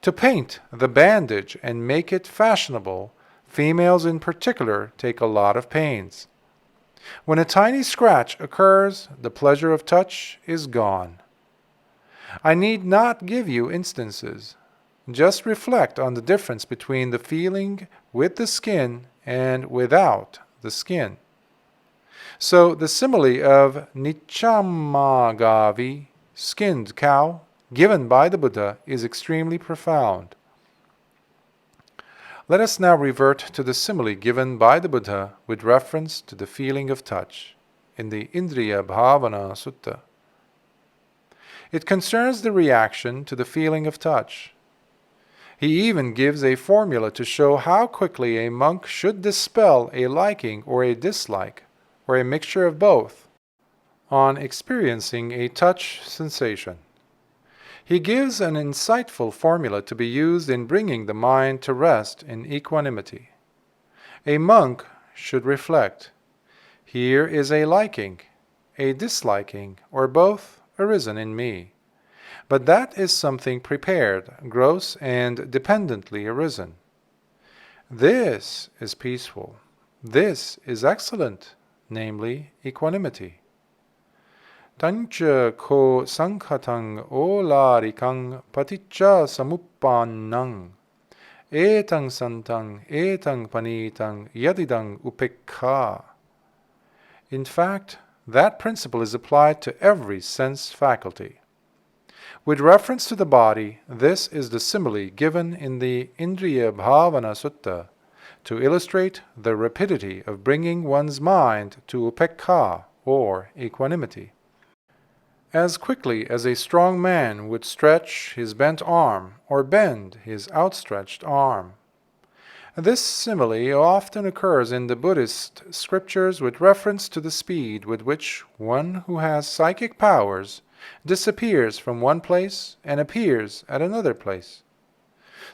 S1: To paint the bandage and make it fashionable, females in particular take a lot of pains. When a tiny scratch occurs, the pleasure of touch is gone. I need not give you instances. Just reflect on the difference between the feeling with the skin and without the skin. So the simile of Nichamagavi, skinned cow, given by the Buddha is extremely profound. Let us now revert to the simile given by the Buddha with reference to the feeling of touch in the Indriya Bhavana Sutta. It concerns the reaction to the feeling of touch. He even gives a formula to show how quickly a monk should dispel a liking or a dislike, or a mixture of both, on experiencing a touch sensation. He gives an insightful formula to be used in bringing the mind to rest in equanimity. A monk should reflect, here is a liking, a disliking, or both arisen in me. But that is something prepared, gross, and dependently arisen. This is peaceful. This is excellent, namely equanimity. Tancha ko sankhatang olarikang paticca samuppannang etang santang etang panitang yadidang upekha. In fact, that principle is applied to every sense faculty. With reference to the body, this is the simile given in the Indriya Bhavana Sutta to illustrate the rapidity of bringing one's mind to upekha, or equanimity. As quickly as a strong man would stretch his bent arm or bend his outstretched arm. This simile often occurs in the Buddhist scriptures with reference to the speed with which one who has psychic powers disappears from one place and appears at another place.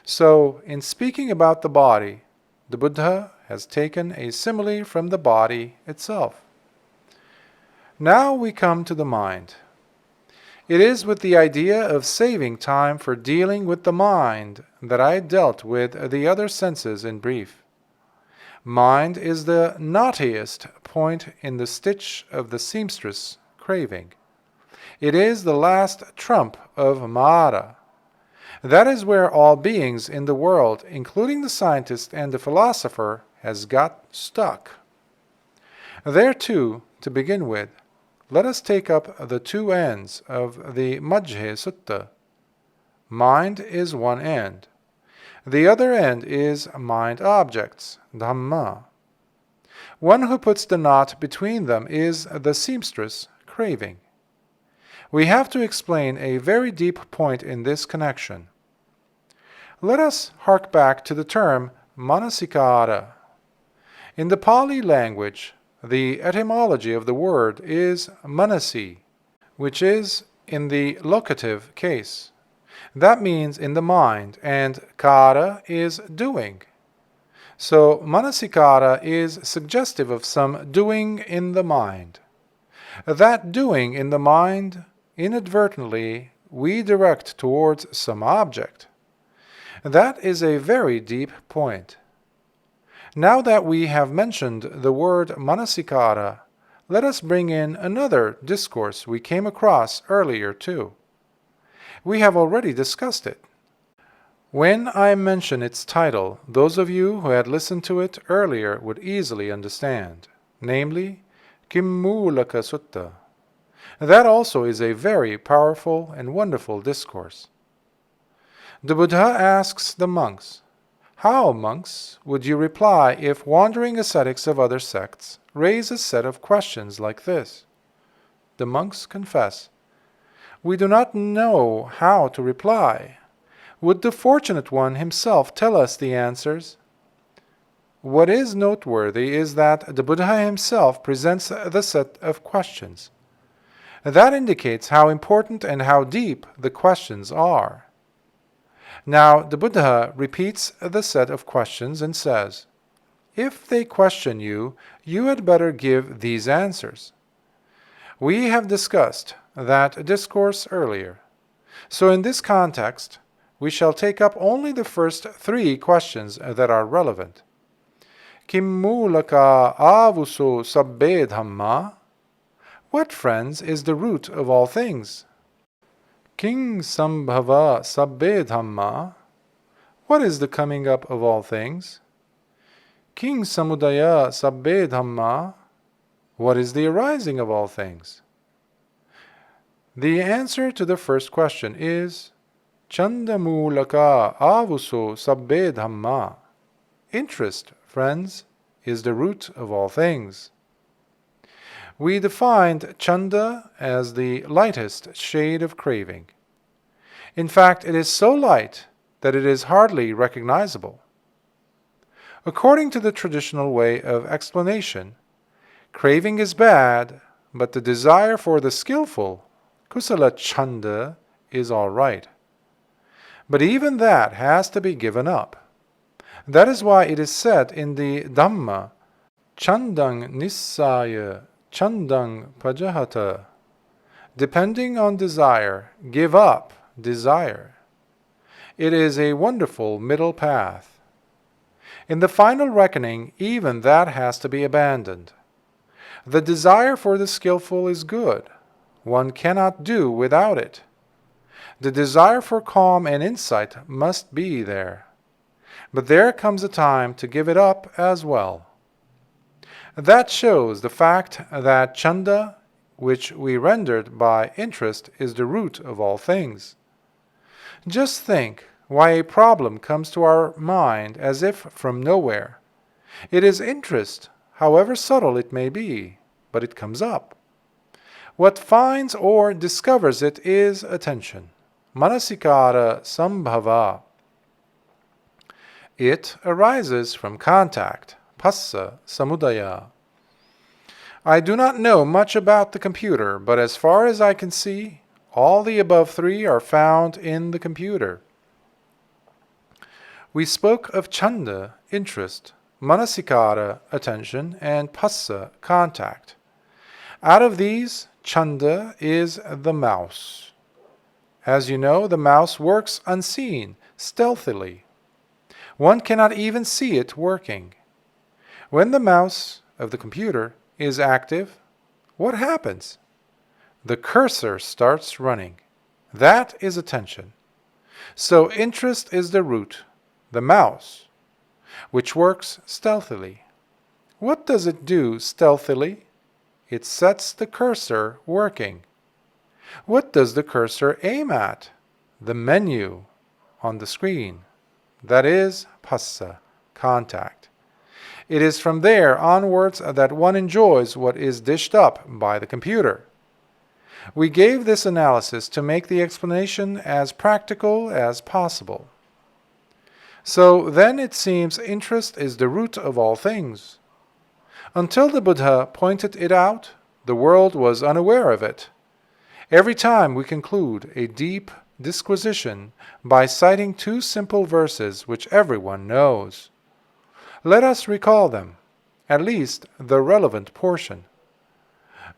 S1: So, in speaking about the body, the Buddha has taken a simile from the body itself. Now we come to the mind. It is with the idea of saving time for dealing with the mind that I dealt with the other senses in brief. Mind is the knottiest point in the stitch of the seamstress craving. It is the last trump of Mara. That is where all beings in the world, including the scientist and the philosopher, has got stuck. There too, to begin with, let us take up the two ends of the Majjhe Sutta. Mind is one end. The other end is mind objects, Dhamma. One who puts the knot between them is the seamstress craving. We have to explain a very deep point in this connection. Let us hark back to the term manasikara. In the Pali language, the etymology of the word is manasi, which is in the locative case. That means in the mind, and kara is doing. So manasikara is suggestive of some doing in the mind. That doing in the mind, inadvertently, we direct towards some object. That is a very deep point. Now that we have mentioned the word manasikara, let us bring in another discourse we came across earlier too. We have already discussed it. When I mention its title, those of you who had listened to it earlier would easily understand, namely, Kimmulaka Sutta. That also is a very powerful and wonderful discourse. The Buddha asks the monks, "How, monks, would you reply if wandering ascetics of other sects raise a set of questions like this?" The monks confess, "We do not know how to reply. Would the fortunate one himself tell us the answers?" What is noteworthy is that the Buddha himself presents the set of questions. That indicates how important and how deep the questions are. Now, the Buddha repeats the set of questions and says, "If they question you, you had better give these answers." We have discussed that discourse earlier. So in this context, we shall take up only the first 3 questions that are relevant. Kim mūlaka avuso sabbe dhamma? What, friends, is the root of all things? King sambhava sabbe dhamma? What is the coming up of all things? King samudaya sabbe dhamma? What is the arising of all things? The answer to the first question is Chandamulaka avuso sabbe dhamma. Interest, friends, is the root of all things. We defined chanda as the lightest shade of craving. In fact, it is so light that it is hardly recognizable. According to the traditional way of explanation, craving is bad, but the desire for the skillful, kusala chanda, is all right. But even that has to be given up. That is why it is said in the Dhamma, Chandang nissaya, Chandang pajahata. Depending on desire, give up desire. It is a wonderful middle path. In the final reckoning, even that has to be abandoned. The desire for the skillful is good. One cannot do without it. The desire for calm and insight must be there. But there comes a time to give it up as well. That shows the fact that chanda, which we rendered by interest, is the root of all things. Just think why a problem comes to our mind as if from nowhere. It is interest, however subtle it may be, but it comes up. What finds or discovers it is attention. Manasikara sambhava. It arises from contact, passa samudaya. I do not know much about the computer, but as far as I can see, all the above 3 are found in the computer. We spoke of chanda, interest, manasikara, attention, and passa, contact. Out of these, chanda is the mouse. As you know, the mouse works unseen, stealthily. One cannot even see it working. When the mouse of the computer is active, what happens? The cursor starts running. That is attention. So interest is the root, the mouse, which works stealthily. What does it do stealthily? It sets the cursor working. What does the cursor aim at? The menu on the screen. That is passa, contact. It is from there onwards that one enjoys what is dished up by the computer. We gave this analysis to make the explanation as practical as possible. So then it seems interest is the root of all things. Until the Buddha pointed it out, the world was unaware of it. Every time we conclude a deep disquisition by citing 2 simple verses which everyone knows. Let us recall them, at least the relevant portion.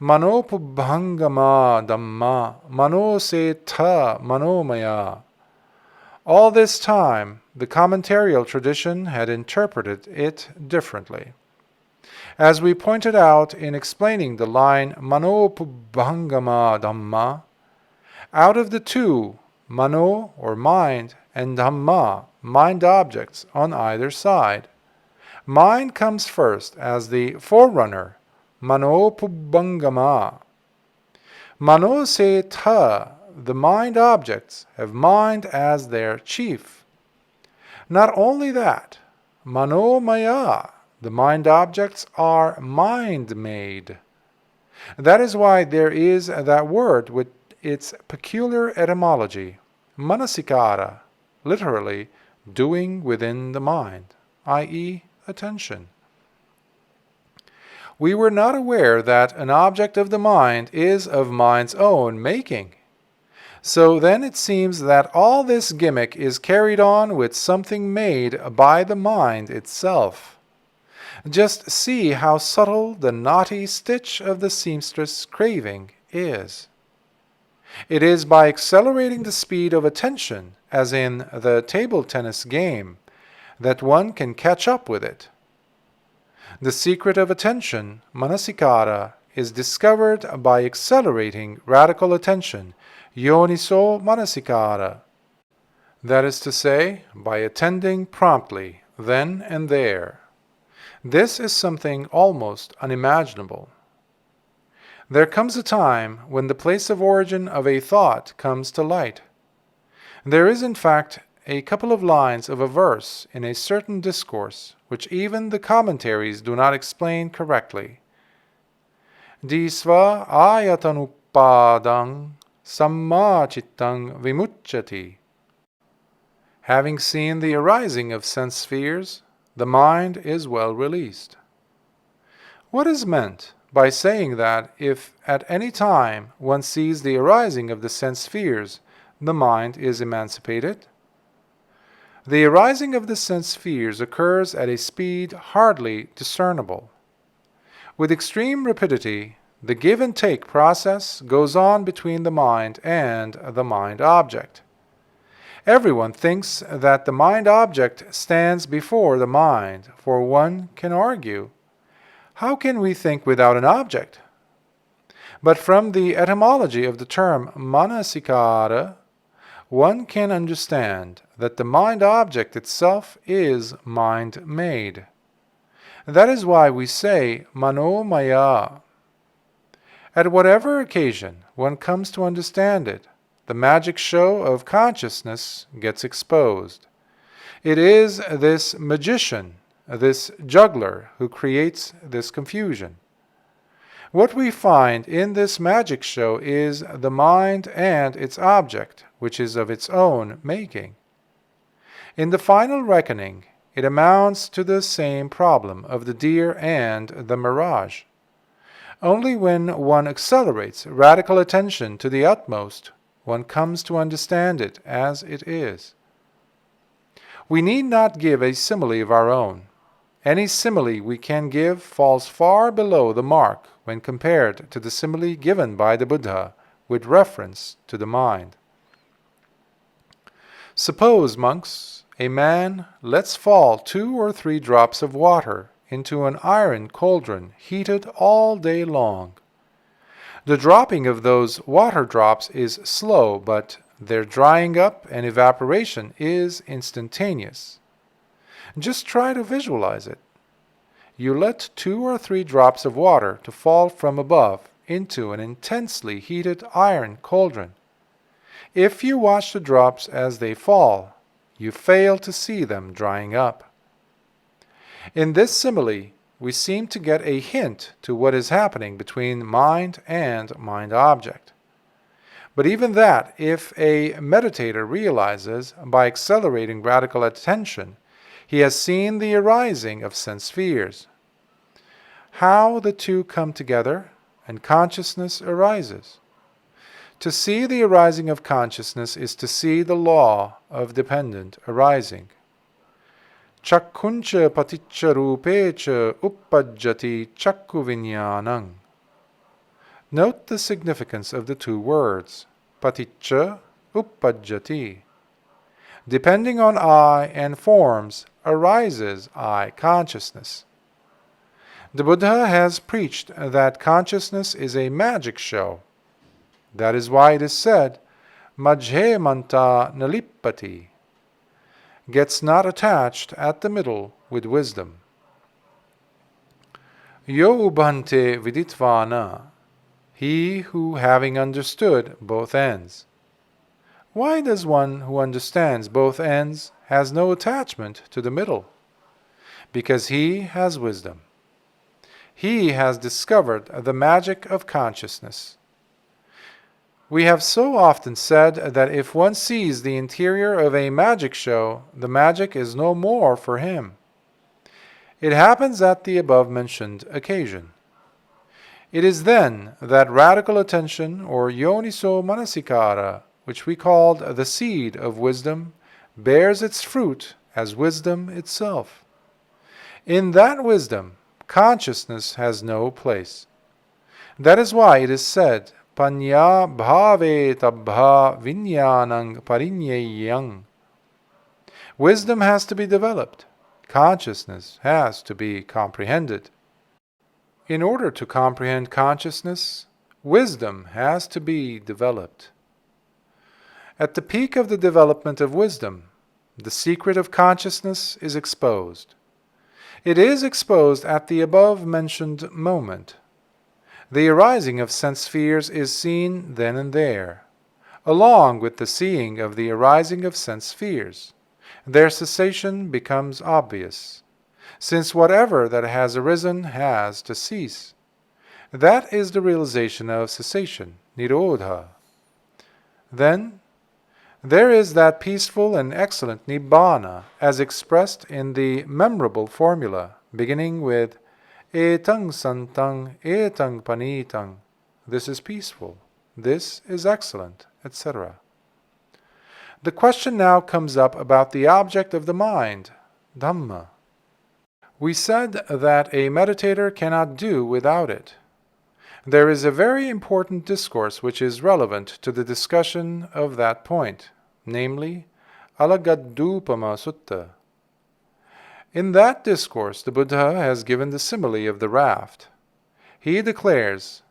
S1: Manopubhangama dhamma manoseta manomaya. All this time, the commentarial tradition had interpreted it differently. As we pointed out in explaining the line Manopubhangama Dhamma, out of the 2, Mano or mind and Dhamma, mind objects on either side, mind comes first as the forerunner, Manopubhangama. Mano se ta, the mind objects have mind as their chief. Not only that, Manomaya, the mind objects are mind-made. That is why there is that word with its peculiar etymology, manasikara, literally, doing within the mind, i.e., attention. We were not aware that an object of the mind is of mind's own making. So then it seems that all this gimmick is carried on with something made by the mind itself. Just see how subtle the knotty stitch of the seamstress craving is. It is by accelerating the speed of attention, as in the table tennis game, that one can catch up with it. The secret of attention, manasikara, is discovered by accelerating radical attention, yoniso manasikara. That is to say, by attending promptly, then and there. This is something almost unimaginable. There comes a time when the place of origin of a thought comes to light. There is in fact a couple of lines of a verse in a certain discourse which even the commentaries do not explain correctly. Disva ayatanupadang sammachittang vimuchyati. Having seen the arising of sense spheres, the mind is well released. What is meant by saying that if at any time one sees the arising of the sense spheres, the mind is emancipated? The arising of the sense spheres occurs at a speed hardly discernible. With extreme rapidity, the give and take process goes on between the mind and the mind object. Everyone thinks that the mind object stands before the mind, for one can argue, how can we think without an object? But from the etymology of the term manasikara, one can understand that the mind object itself is mind-made. That is why we say manomaya. At whatever occasion one comes to understand it, the magic show of consciousness gets exposed. It is this magician, this juggler, who creates this confusion. What we find in this magic show is the mind and its object, which is of its own making. In the final reckoning, it amounts to the same problem of the deer and the mirage. Only when one accelerates radical attention to the utmost, one comes to understand it as it is. We need not give a simile of our own. Any simile we can give falls far below the mark when compared to the simile given by the Buddha with reference to the mind. Suppose, monks, a man lets fall 2 or 3 drops of water into an iron cauldron heated all day long. The dropping of those water drops is slow, but their drying up and evaporation is instantaneous. Just try to visualize it. You let 2 or 3 drops of water to fall from above into an intensely heated iron cauldron. If you watch the drops as they fall, you fail to see them drying up. In this simile, we seem to get a hint to what is happening between mind and mind object. But even that, if a meditator realizes by accelerating radical attention, he has seen the arising of sense spheres. How the two come together and consciousness arises. To see the arising of consciousness is to see the law of dependent arising. Chakkuncha paticca rupecha uppajjati chakku viññāṇaṃ. Note the significance of the 2 words, paticca, uppajjati. Depending on I and forms, arises I consciousness. The Buddha has preached that consciousness is a magic show. That is why it is said, Majhe manta nalippati, gets not attached at the middle with wisdom. Yo Bhante viditvana, he who having understood both ends. Why does one who understands both ends has no attachment to the middle? Because he has wisdom. He has discovered the magic of consciousness. We have so often said that if one sees the interior of a magic show, the magic is no more for him. It happens at the above-mentioned occasion. It is then that radical attention, or yoniso manasikara, which we called the seed of wisdom, bears its fruit as wisdom itself. In that wisdom, consciousness has no place. That is why it is said, Panya bhave tabbha vinyanang parinyayang. Wisdom has to be developed. Consciousness has to be comprehended. In order to comprehend consciousness, wisdom has to be developed. At the peak of the development of wisdom, the secret of consciousness is exposed. It is exposed at the above-mentioned moment. The arising of sense spheres is seen then and there, along with the seeing of the arising of sense spheres. Their cessation becomes obvious, since whatever that has arisen has to cease. That is the realization of cessation, nirodha. Then, there is that peaceful and excellent Nibbāna, as expressed in the memorable formula, beginning with etang santang etang panitang. This is peaceful, this is excellent, etc. The question now comes up about the object of the mind, Dhamma. We said that a meditator cannot do without it. There is a very important discourse which is relevant to the discussion of that point, namely, Alagadupama Sutta. In that discourse, the Buddha has given the simile of the raft. He declares,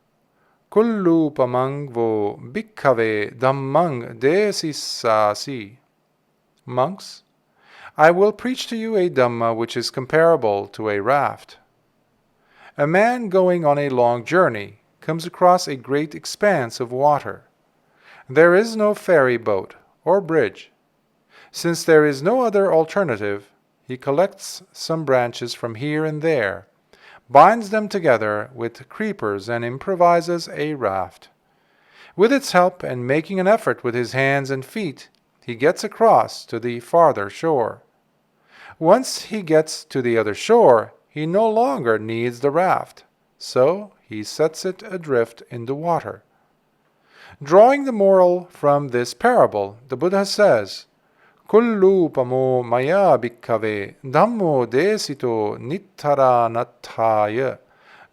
S1: Kullupamang vo bhikkhave dhammang desisasi. Monks, I will preach to you a Dhamma which is comparable to a raft. A man going on a long journey comes across a great expanse of water. There is no ferry boat or bridge. Since there is no other alternative, he collects some branches from here and there, binds them together with creepers and improvises a raft. With its help and making an effort with his hands and feet, he gets across to the farther shore. Once he gets to the other shore, he no longer needs the raft, so he sets it adrift in the water. Drawing the moral from this parable, the Buddha says, Kullupamo maya bhikkhave dhammo desito nittaranatthaya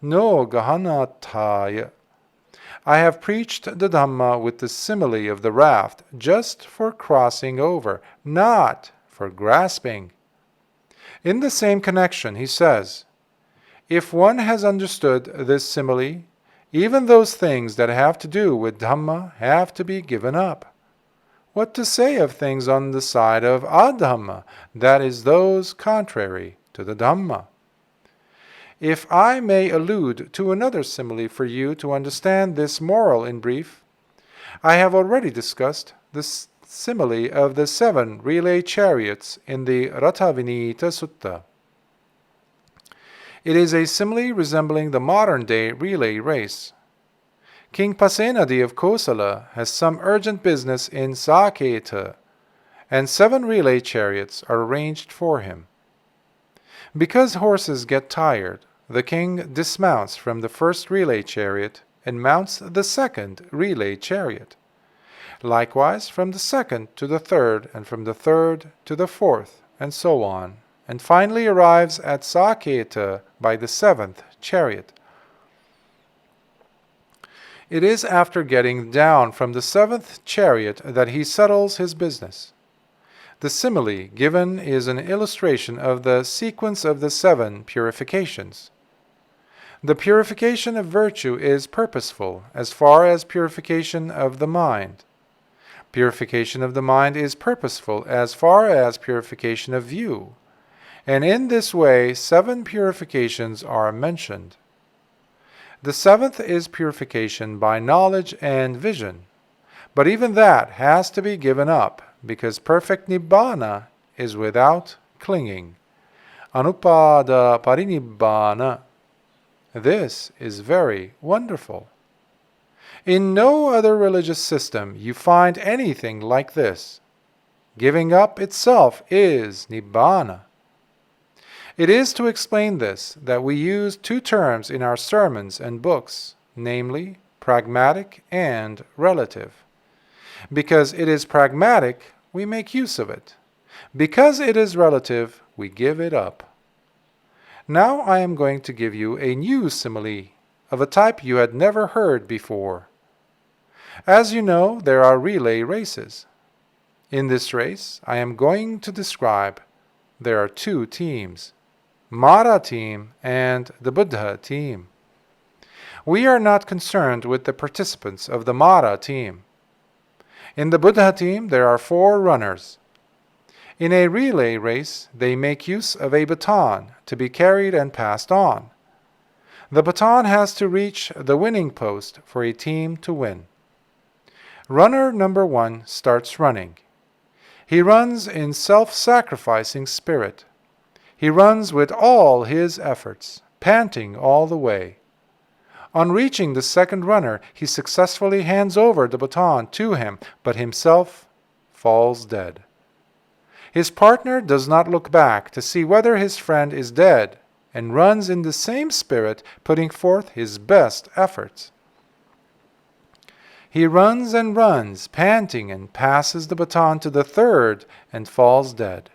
S1: no gahanatthaya. I have preached the Dhamma with the simile of the raft just for crossing over, not for grasping. In the same connection, he says, if one has understood this simile, even those things that have to do with Dhamma have to be given up. What to say of things on the side of adhamma, that is, those contrary to the Dhamma? If I may allude to another simile for you to understand this moral in brief, I have already discussed the simile of the 7 relay chariots in the Rathavinita Sutta. It is a simile resembling the modern-day relay race. King Pasenadi of Kosala has some urgent business in Saketa, and 7 relay chariots are arranged for him. Because horses get tired, the king dismounts from the first relay chariot and mounts the second relay chariot. Likewise from the second to the third, and from the third to the fourth, and so on, and finally arrives at Saketa by the 7th chariot. It is after getting down from the 7th chariot that he settles his business. The simile given is an illustration of the sequence of the 7 purifications. The purification of virtue is purposeful as far as purification of the mind. Purification of the mind is purposeful as far as purification of view, and in this way 7 purifications are mentioned. The 7th is purification by knowledge and vision, but even that has to be given up, because perfect Nibbāna is without clinging. Anupada parinibbāna. This is very wonderful. In no other religious system you find anything like this. Giving up itself is Nibbāna. It is to explain this that we use two terms in our sermons and books, namely pragmatic and relative. Because it is pragmatic, we make use of it. Because it is relative, we give it up. Now I am going to give you a new simile of a type you had never heard before. As you know, there are relay races. In this race, I am going to describe there are two teams, Mara team and the Buddha team. We are not concerned with the participants of the Mara team. In the Buddha team, there are 4 runners. In a relay race, they make use of a baton to be carried and passed on. The baton has to reach the winning post for a team to win. Runner number 1 starts running. He runs in self-sacrificing spirit. He runs with all his efforts, panting all the way. On reaching the second runner, he successfully hands over the baton to him, but himself falls dead. His partner does not look back to see whether his friend is dead and runs in the same spirit, putting forth his best efforts. He runs and runs, panting, and passes the baton to the third and falls dead.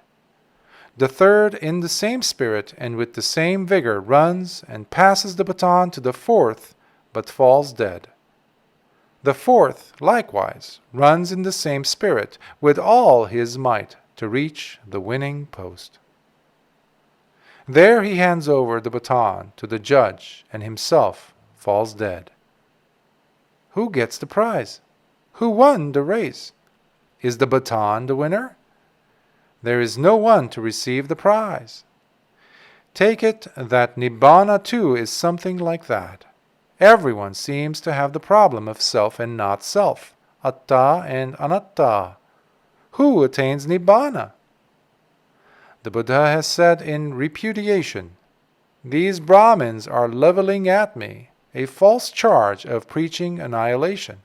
S1: The third, in the same spirit and with the same vigor, runs and passes the baton to the fourth, but falls dead. The fourth, likewise, runs in the same spirit with all his might to reach the winning post. There he hands over the baton to the judge and himself falls dead. Who gets the prize? Who won the race? Is the baton the winner? There is no one to receive the prize. Take it that Nibbāna too is something like that. Everyone seems to have the problem of self and not self, atta and anatta. Who attains Nibbāna? The Buddha has said in repudiation, "These Brahmins are leveling at me a false charge of preaching annihilation."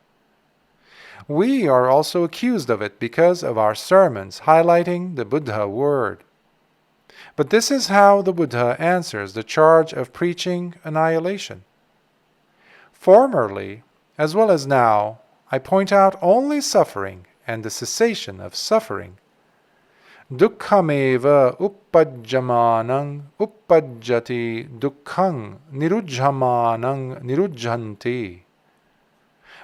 S1: We are also accused of it because of our sermons highlighting the Buddha word. But this is how the Buddha answers the charge of preaching annihilation. Formerly, as well as now, I point out only suffering and the cessation of suffering. Dukkhameva uppajjamanang uppajjati dukkhang nirujjamanang nirujjanti.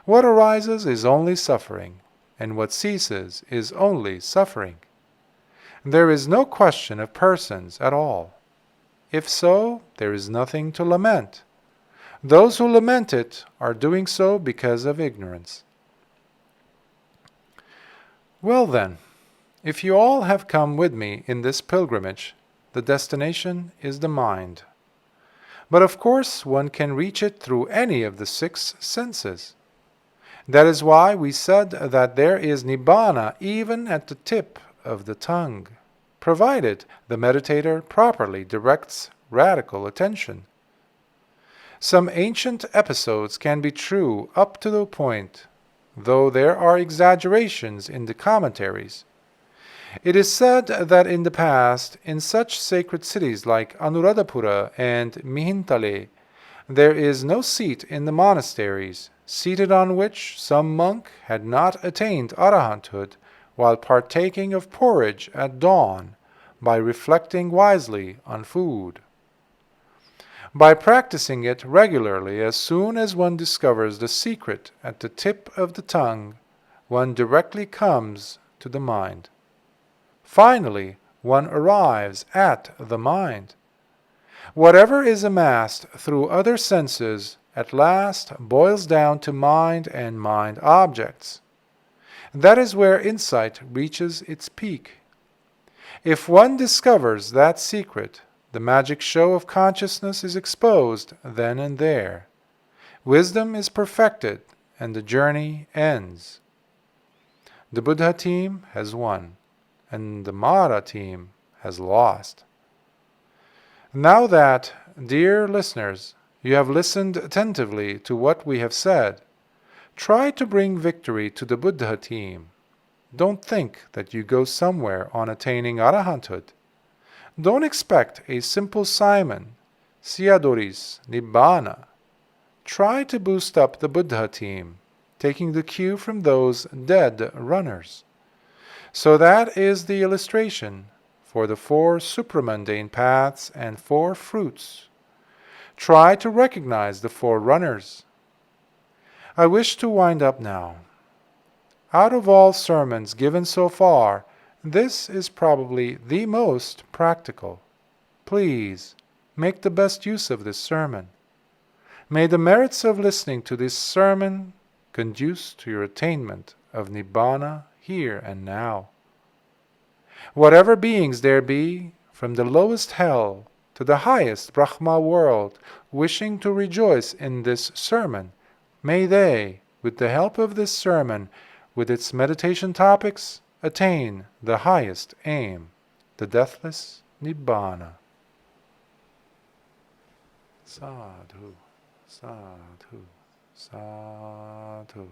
S1: What arises is only suffering, and what ceases is only suffering. There is no question of persons at all. If so, there is nothing to lament. Those who lament it are doing so because of ignorance. Well then, if you all have come with me in this pilgrimage, the destination is the mind. But of course one can reach it through any of the 6 senses. That is why we said that there is Nibbāna even at the tip of the tongue, provided the meditator properly directs radical attention. Some ancient episodes can be true up to the point, though there are exaggerations in the commentaries. It is said that in the past, in such sacred cities like Anuradhapura and Mihintale, there is no seat in the monasteries, seated on which some monk had not attained arahanthood while partaking of porridge at dawn by reflecting wisely on food. By practicing it regularly, as soon as one discovers the secret at the tip of the tongue, one directly comes to the mind. Finally, one arrives at the mind. Whatever is amassed through other senses at last boils down to mind and mind objects. That is where insight reaches its peak. If one discovers that secret, the magic show of consciousness is exposed then and there. Wisdom is perfected and the journey ends. The Buddha team has won, and the Mara team has lost. Now that, dear listeners, you have listened attentively to what we have said, try to bring victory to the Buddha team. Don't think that you go somewhere on attaining arahanthood. Don't expect a simple Simon, Siadoris, Nibbāna. Try to boost up the Buddha team, taking the cue from those dead runners. So that is the illustration for the 4 supramundane paths and 4 fruits. Try to recognize the 4 runners. I wish to wind up now. Out of all sermons given so far, this is probably the most practical. Please, make the best use of this sermon. May the merits of listening to this sermon conduce to your attainment of Nibbāna here and now. Whatever beings there be, from the lowest hell to the highest Brahma world, wishing to rejoice in this sermon, may they, with the help of this sermon, with its meditation topics, attain the highest aim, the deathless Nibbāna. Sadhu, sadhu, sadhu.